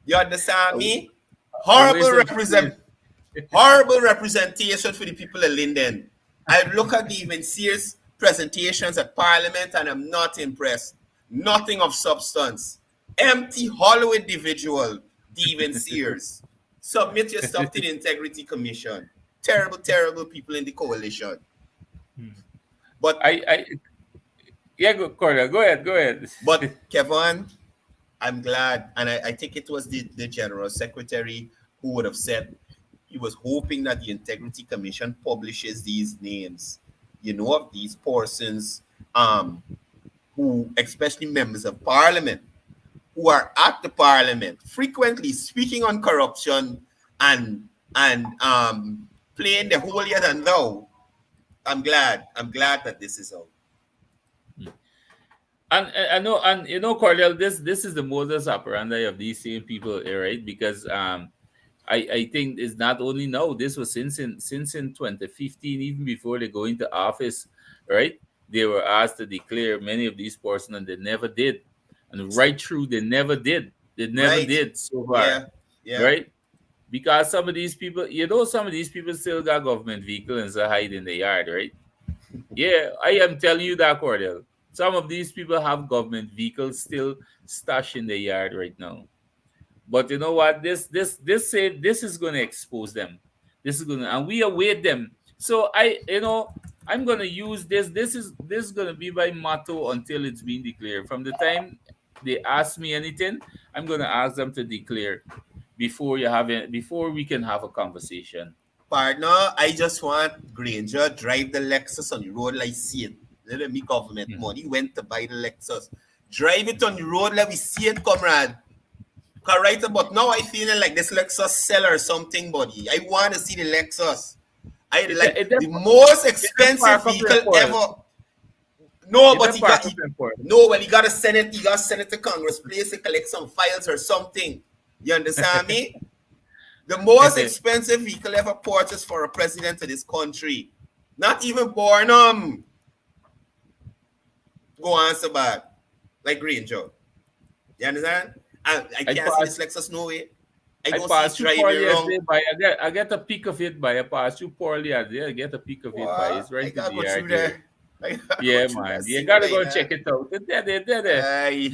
You understand me? Horrible representation for the people of Linden. I look at Devin Sears' presentations at Parliament and I'm not impressed. Nothing of substance. Empty, hollow individual, Devin Sears. Submit your stuff to the Integrity Commission. Terrible, terrible people in the coalition. But Courdel, go ahead. But Kevon, I'm glad, and I think it was the general secretary who would have said he was hoping that the Integrity Commission publishes these names, of these persons, who, especially members of parliament, who are at the parliament frequently speaking on corruption and playing the holier than thou. I'm glad. I'm glad that this is out. And I know, and Cordell, this is the modus operandi of these same people, right? Because I think it's not only now. This was since in 2015, even before they go into office, right? They were asked to declare many of these persons, and they never did. And right through, they never did. They never Right. did so far, Yeah. Yeah. right? Because some of these people, some of these people still got government vehicles and still hide in the yard, right? Yeah, I am telling you that, Cordell. Some of these people have government vehicles still stashed in the yard right now. But you know what? This is going to expose them. This is going to, and we await them. So I'm going to use this. This is going to be my motto until it's been declared. From the time they ask me anything, I'm going to ask them to declare before we can have a conversation. Partner, I just want Granger drive the Lexus on the road like see it. Let me government money went to buy the Lexus. Drive it on the road, let me see it, comrade. Cause right about now I feeling like this Lexus seller or something, buddy. I want to see the Lexus. The most expensive vehicle ever. No, but he got to send it. He got to send it to Congress, place to collect some files or something. You understand me? The most expensive vehicle ever purchased for a president of this country. Not even born go answer back. Like Granger. You understand? I can't see this Lexus no way. I passed see you it poorly driving wrong. by I get a peek of it by. I passed you poorly at there. I get a peek of it by. It's right I in gotta the go yard through there. there. Yeah, man. You gotta go check it out. There.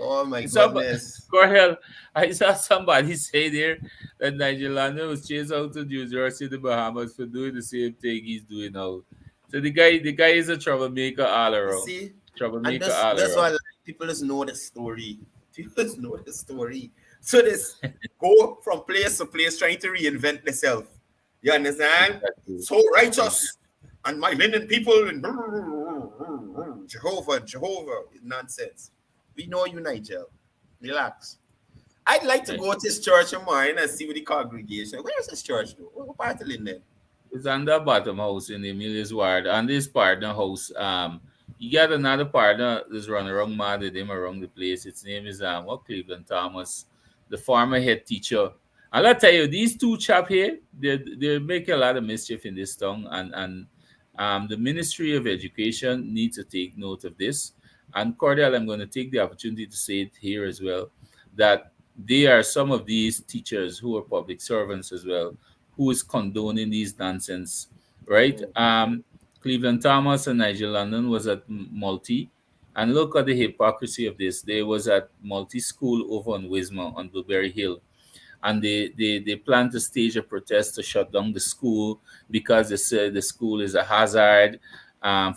Oh my goodness. Courdel, I saw somebody say there that Nigel London was chased out to New Jersey, the Bahamas for doing the same thing he's doing now. So the guy is a troublemaker all around. See? Troublemaker And all that's around. why people just know the story. People just know the story. So this go from place to place trying to reinvent themselves. You understand? Exactly. So righteous. And my Linden people and Jehovah. Nonsense. We know you, Nigel. Relax. I'd like to go to this church of mine and see what the congregation. Where is this church though? What part of Linden? It's on the bottom house in the Emilius Ward. And this partner house, you got another partner that's running around mad with him around the place. Its name is Cleveland Thomas, the former head teacher. And I'll tell you, these two chap here, they make a lot of mischief in this town, and the Ministry of Education needs to take note of this. And Courdel, I'm going to take the opportunity to say it here as well, that they are some of these teachers who are public servants as well, who is condoning these nonsense, right? Cleveland Thomas and Nigel London was at Multi, and look at the hypocrisy of this. They was at Multi School over on Wisma on Blueberry Hill, and they plan to stage a protest to shut down the school because they said the school is a hazard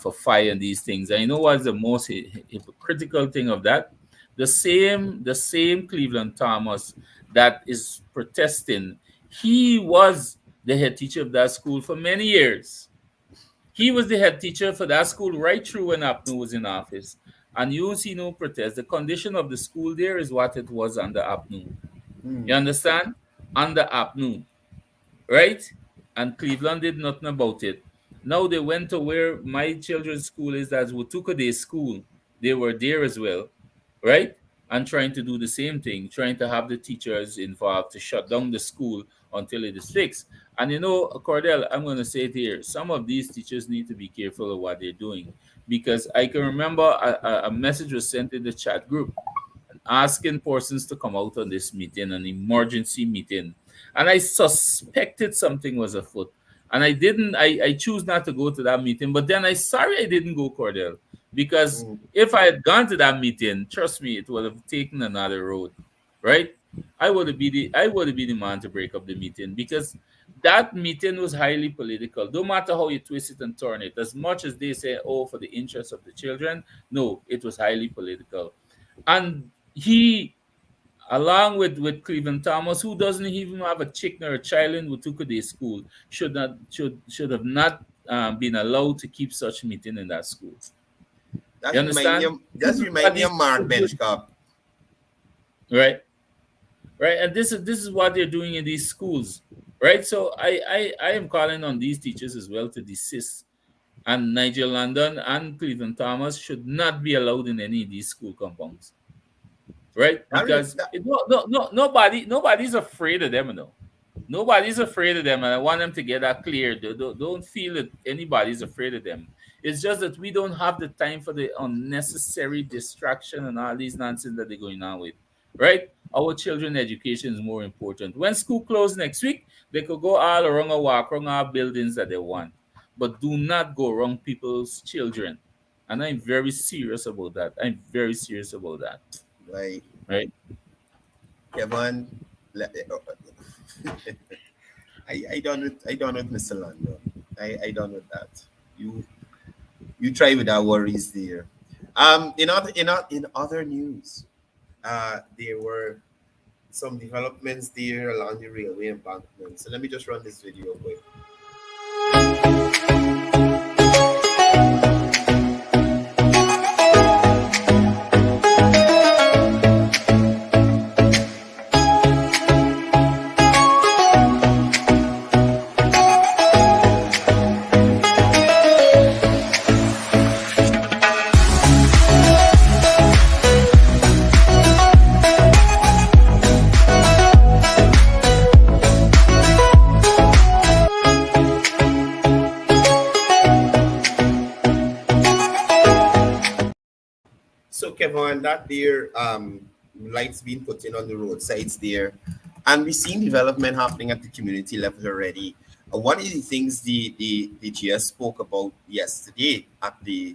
for fire and these things. And you know what's the most hypocritical thing of that? The same Cleveland Thomas that is protesting, he was the head teacher of that school for many years. He was the head teacher for that school right through when Apnu was in office. And you see no protest. The condition of the school there is what it was under Apnu. You understand? Under Apnu. Right? And Cleveland did nothing about it. Now they went to where my children's school is, that's Watuka Day School. They were there as well. Right? And trying to do the same thing, trying to have the teachers involved to shut down the school until it is fixed. And Courdel, I'm going to say it here. Some of these teachers need to be careful of what they're doing, because I can remember a message was sent in the chat group asking persons to come out on this meeting, an emergency meeting. And I suspected something was afoot. And I choose not to go to that meeting. But then I didn't go, Courdel, because if I had gone to that meeting, trust me, it would have taken another road, right? I would have been the man to break up the meeting, because that meeting was highly political. No matter how you twist it and turn it, as much as they say, oh, for the interest of the children, no, it was highly political. And he, along with Cleveland Thomas, who doesn't even have a chicken or a child in Watuka Day School, should have not been allowed to keep such meeting in that school. You understand? This That's is what remind me these of Mark people do, Benchcop. right? Right, and this is what they're doing in these schools, right? So I am calling on these teachers as well to desist, and Nigel London and Cleveland Thomas should not be allowed in any of these school compounds, right? Because nobody's afraid of them, you know. Nobody's afraid of them, and I want them to get that clear. Don't feel that anybody's afraid of them. It's just that we don't have the time for the unnecessary distraction and all these nonsense that they're going on with, right? Our children education is more important. When school closed next week, they could go all around or walk around our buildings that they want, but do not go around people's children. And I'm very serious about that. I'm very serious about that, Right. right? Kevon, I done with Mr. London. I done with that. You you try with our worries there. In other news, there were some developments there along the railway embankment. So let me just run this video quick. So Kevin, that there lights being put in on the roadsides there, and we're seeing development happening at the community level already. One of the things the GS spoke about yesterday at the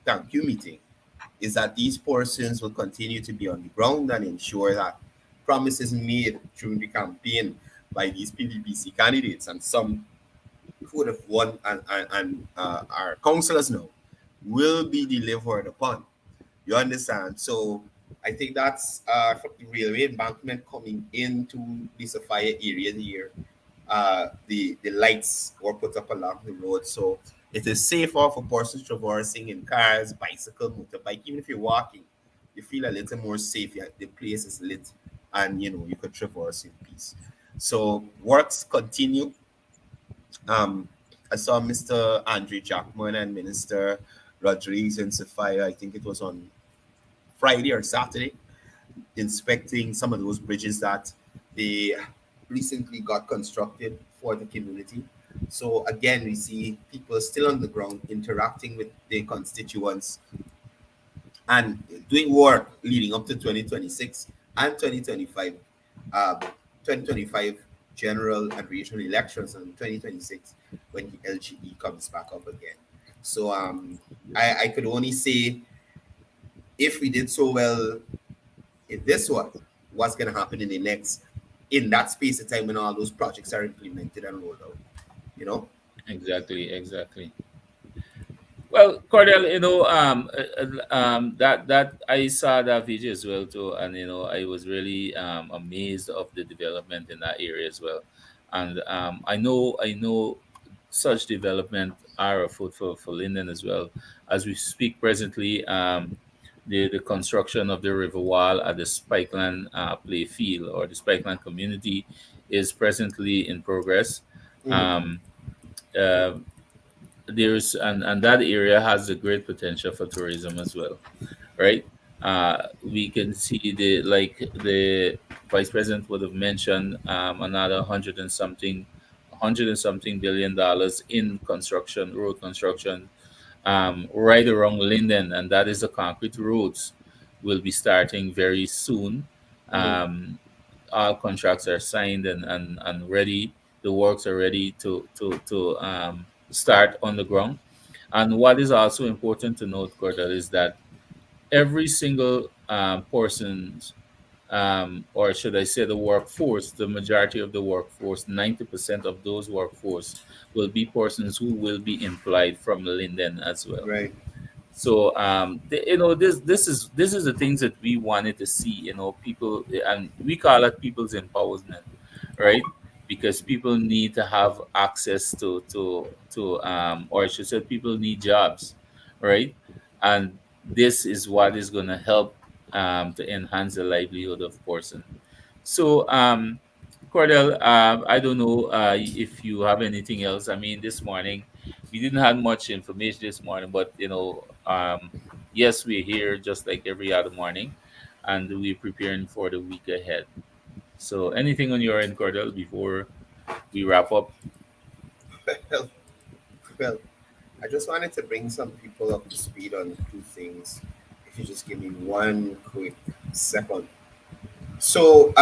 thank you meeting is that these persons will continue to be on the ground and ensure that promises made during the campaign by these PDBC candidates and some who would have won and our councillors now will be delivered upon. You understand? So I think that's from the railway embankment coming into the Sophia area here. The lights were put up along the road, so it is safer for persons traversing in cars, bicycle, motorbike. Even if you're walking, you feel a little more safe. The place is lit, and you could traverse in peace. So works continue. I saw Mr. Andre Jackman and Minister Rodriguez in Sophia. I think it was on Friday or Saturday, inspecting some of those bridges that they recently got constructed for the community. So again, we see people still on the ground interacting with their constituents and doing work leading up to 2026 and 2025, 2025 general and regional elections, and 2026 when the LGE comes back up again. So I could only say, if we did so well in this one, what's going to happen in that space of time when all those projects are implemented and rolled out, Exactly. Well, Courdel, that I saw that video as well too, and I was really amazed of the development in that area as well, and I know such development are afoot for Linden as well. As we speak presently, the construction of the river wall at the Spikeland play field, or the Spikeland community, is presently in progress. Um, uh, there's and that area has a great potential for tourism as well, right? We can see the vice president would have mentioned another hundred and something $100 billion in construction, road construction, right around Linden, and that is the concrete roads will be starting very soon. Um, all contracts are signed and ready. The works are ready to start on the ground. And what is also important to note, Cordell, is that every single person's, or should I say the workforce, the majority of the workforce, 90% of those workforce will be persons who will be employed from Linden as well. Right. So this is the things that we wanted to see. People, and we call it people's empowerment, right? Because people need to have access to or I should say, people need jobs, right? And this is what is going to help to enhance the livelihood of person. So, Cordell, I don't know if you have anything else. I mean, this morning we didn't have much information this morning, but yes, we're here just like every other morning, and we're preparing for the week ahead. So, anything on your end, Cordell, before we wrap up? Well, well, I just wanted to bring some people up to speed on two things. If you just give me one quick second. So,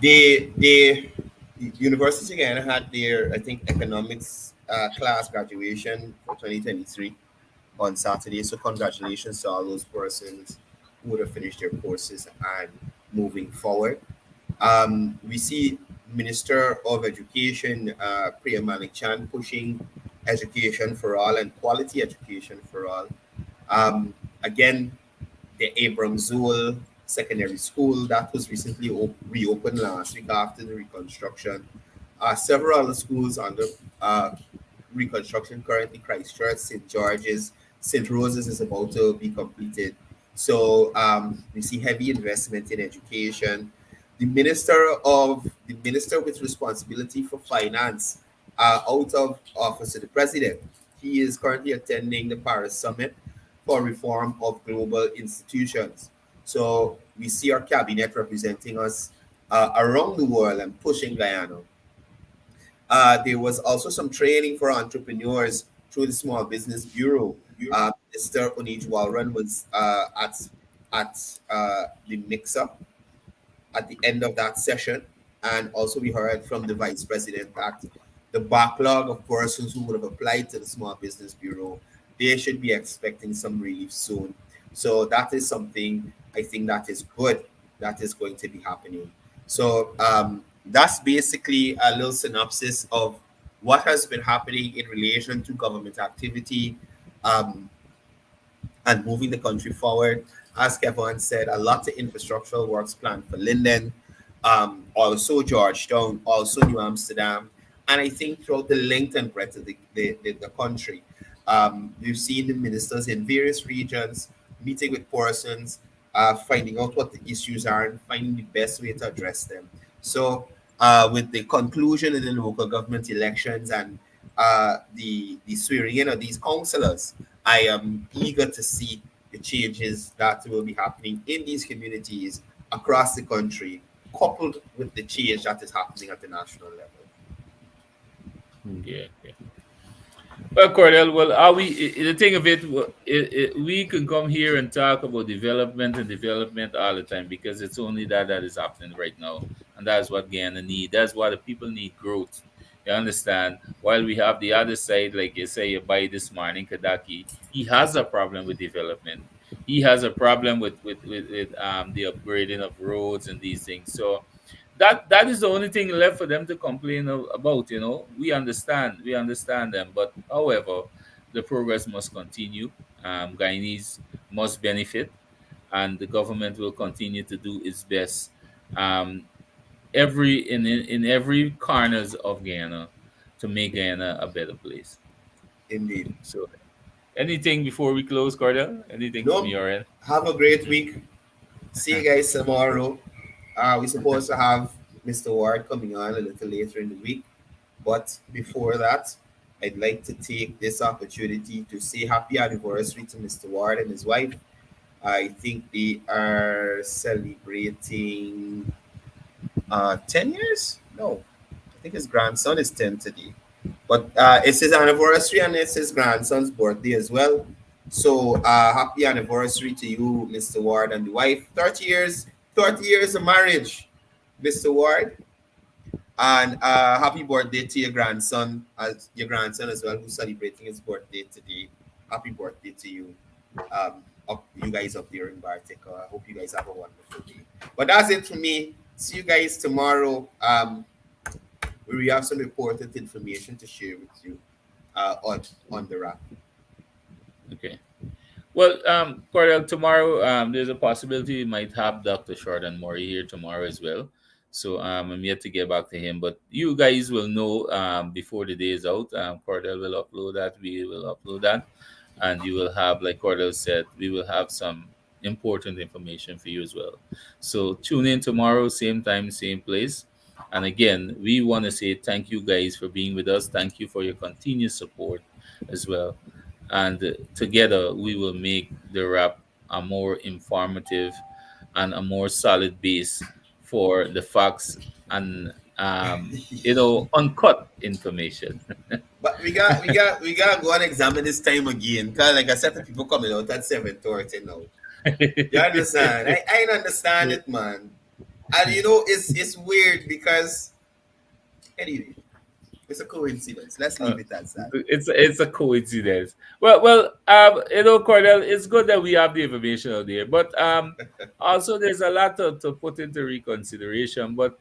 the University again had their, I think, economics class graduation for 2023 on Saturday. So congratulations to all those persons who would have finished their courses and moving forward. We see Minister of Education Priya Malik Chan pushing education for all and quality education for all. Again, the Abram Zool Secondary School that was recently reopened last week after the reconstruction. Several other schools under uh, reconstruction currently: Christchurch, St. George's, St. Rose's is about to be completed. So we see heavy investment in education. The minister with responsibility for finance out of office to the president. He is currently attending the Paris summit for reform of global institutions. So we see our cabinet representing us around the world and pushing Guyana. There was also some training for entrepreneurs through the Small Business Bureau. Mr. Onij Walran was at the mix-up at the end of that session. And also, we heard from the vice president that the backlog of persons who would have applied to the Small Business Bureau, they should be expecting some relief soon. So that is something I think that is good, that is going to be happening. So that's basically a little synopsis of what has been happening in relation to government activity. Um, and moving the country forward. As Kevon said, a lot of infrastructural works planned for Linden, also Georgetown, also New Amsterdam, and I think throughout the length and breadth of the country. We've seen the ministers in various regions meeting with persons, finding out what the issues are and finding the best way to address them. So, with the conclusion of the local government elections and the swearing in of these councillors, I am eager to see the changes that will be happening in these communities across the country, coupled with the change that is happening at the national level. Yeah, yeah. Well, Cordell, well, are we? The thing of it, we can come here and talk about development and development all the time because it's only that is happening right now, and that's what Guyana need. That's why the people need growth. You understand? While we have the other side, like you say, you buy this morning, Kadaki, he has a problem with development. He has a problem with the upgrading of roads and these things. So that is the only thing left for them to complain about. We understand them, but however, the progress must continue. Guyanese must benefit, and the government will continue to do its best, um, every in every corners of Guyana, to make Guyana a better place. Indeed. So, anything before we close, Cordell? Anything from No, your end? have a great week. See you guys tomorrow. We're supposed to have Mr. Ward coming on a little later in the week. But before that, I'd like to take this opportunity to say happy anniversary to Mr. Ward and his wife. I think they are celebrating 10 years? No, I think his grandson is 10 today. But it's his anniversary and it's his grandson's birthday as well. So happy anniversary to you, Mr. Ward and the wife. 30 years, 30 years of marriage, Mr. Ward. And happy birthday to your grandson as well, who's celebrating his birthday today. Happy birthday to you. You guys up there in Bartek. I hope you guys have a wonderful day. But that's it for me. See you guys tomorrow. We have some important information to share with you. on the rap. Okay. Well, Courdel, tomorrow there's a possibility we might have Dr. Short and Maury here tomorrow as well. So I'm yet to get back to him, but you guys will know before the day is out. Courdel will upload that. We will upload that, and you will have, like Courdel said, we will have some important information for you as well. So tune in tomorrow, same time, same place. And again, we want to say thank you guys for being with us. Thank you for your continued support as well. And together we will make the rap a more informative and a more solid base for the facts and uncut information. But we got to go and examine this time again. Cause like I said, the people coming out at 7:30 now. You understand? I don't understand it, man. And it's weird because anyway, it's a coincidence. Let's leave it as that. It's a coincidence. Well, Courdel, it's good that we have the information out there, but also there's a lot to put into reconsideration. But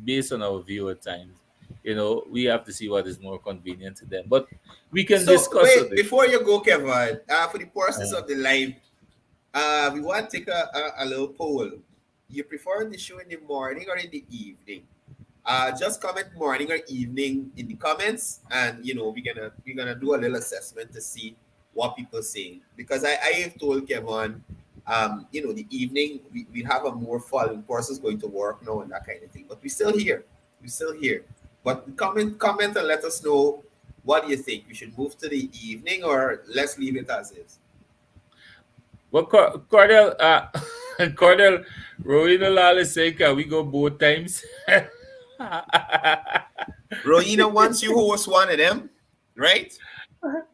based on our viewer times, we have to see what is more convenient to them. But we can discuss wait, it. before you go, Kevin, for the purposes of the live, we want to take a little poll. You prefer the show in the morning or in the evening? Just comment morning or evening in the comments, and we're gonna do a little assessment to see what people saying. Because I have told Kevon, the evening we have a more following persons going to work now and that kind of thing. But we're still here. But comment and let us know what do you think. We should move to the evening or let's leave it as is. Well, Courdel, Courdel, Rowena Lal is saying, can we go both times? Rowena wants you host one of them, right?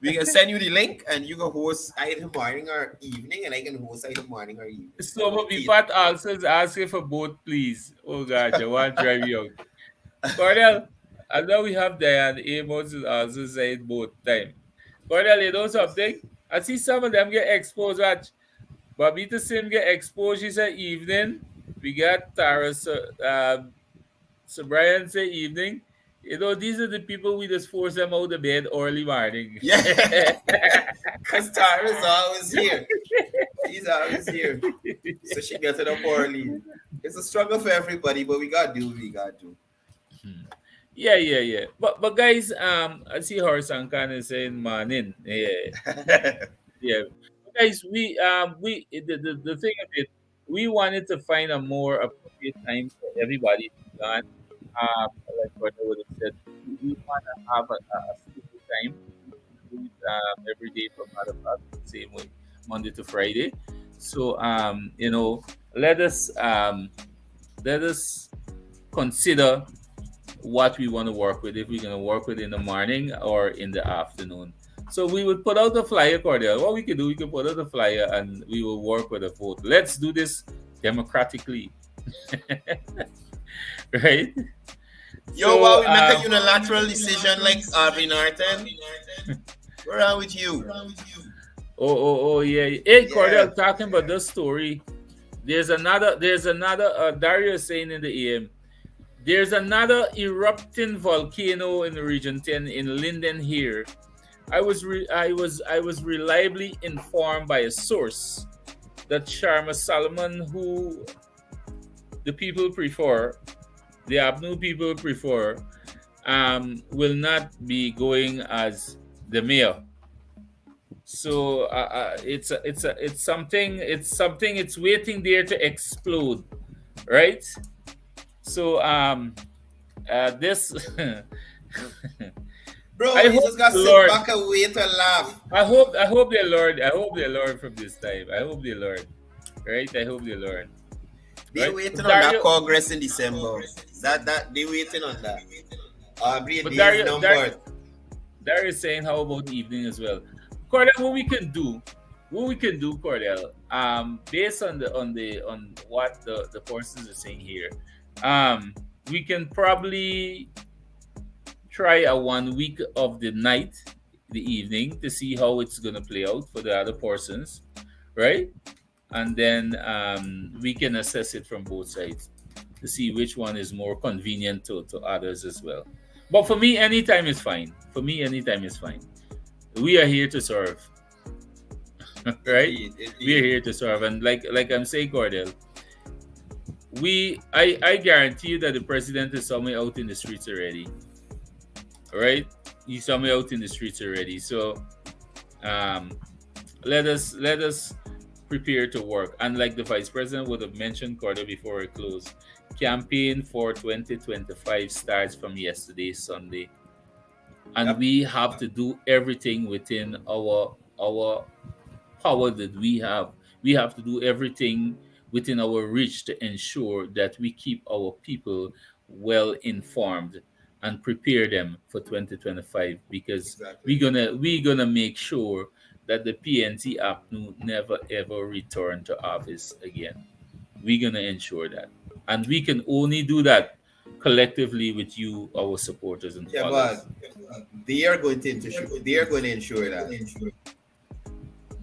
We can send you the link and you can host either morning or evening, and I can host either morning or evening. So, but before answers, asking for both, please. Oh, God, I want to drive you out. Courdel, I know we have Diane Amos is also saying both time. Courdel, you know something? I see some of them get exposed. Watch. Babita Sim get exposed. She said evening. We got Tara. So Brian say evening. These are the people we just force them out of bed early morning. Yeah. Because Tara's always here. She's always here. So she gets it up early. It's a struggle for everybody, but we gotta do what we gotta do. Yeah. But guys, I see Horsan kind of saying morning. Yeah. Yeah. Guys, the thing of it, we wanted to find a more appropriate time for everybody to be on. Like what I would have said, we want to have a stable time. Do it every day from other parts, the same way, Monday to Friday. So let us consider what we want to work with. If we're going to work with in the morning or in the afternoon. So we would put out the flyer, Courdel. What we can do, we can put out the flyer and we will work with a vote. Let's do this democratically. Right? Yo, while we make a unilateral decision like Aubrey Norton, we're on with you. Oh, yeah. Hey, Courdel, talking about this story. There's another Darius saying in the AM, there's another erupting volcano in the region 10 in Linden here. I was reliably informed by a source that Sharma Salomon, who the people prefer, the Abnu people prefer, will not be going as the mayor. So it's something. It's waiting there to explode, right? So this. Bro, you just got to sit back and wait and laugh. I hope they learn from this time. I hope they learn. Right? I hope they learn. They're waiting on that Congress in December. That they waiting on that. Darius saying how about evening as well. Courdel, what we can do, Courdel, based on what the forces are saying here, we can probably try a 1 week of the night, the evening, to see how it's gonna play out for the other persons, right? And then we can assess it from both sides to see which one is more convenient to others as well. But for me, anytime is fine. For me, anytime is fine. We are here to serve. Right? We are here to serve. And like I'm saying, Courdel, I guarantee you that the president is somewhere out in the streets already. Right? He's somewhere out in the streets already. So let us prepare to work. And like the vice president would have mentioned, Courdel, before I close, campaign for 2025 starts from yesterday, Sunday. And we have to do everything within our power that we have. We have to do everything within our reach to ensure that we keep our people well informed and prepare them for 2025, because we're gonna make sure that the PNC APNU never ever return to office again. We're gonna ensure that, and we can only do that collectively with you, our supporters and followers. But they are going to ensure. They are going to ensure that.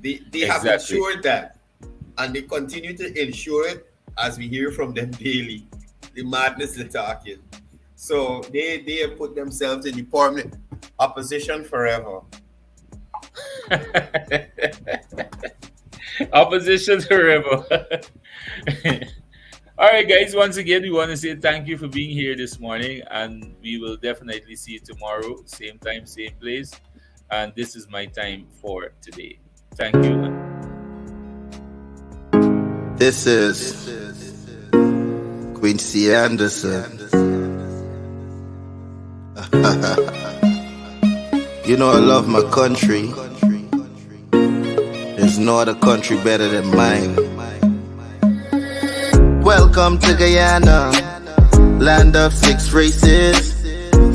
They have ensured that, and they continue to ensure it as we hear from them daily. The madness they're talking. So they have put themselves in the permanent opposition forever. Opposition forever. All right, guys. Once again, we want to say thank you for being here this morning, and we will definitely see you tomorrow, same time, same place. And this is my time for today. Thank you. This is Quincy Anderson. You know I love my country. There's no other country better than mine. Welcome to Guyana, land of 6 races,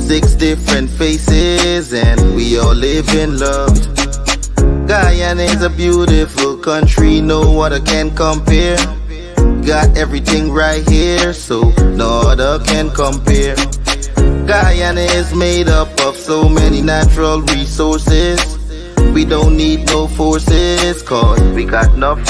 6 different faces, and we all live in love. Guyana is a beautiful country, no other can compare. Got everything right here, so no other can compare. Guyana is made up of so many natural resources. We don't need no forces, cause we got enough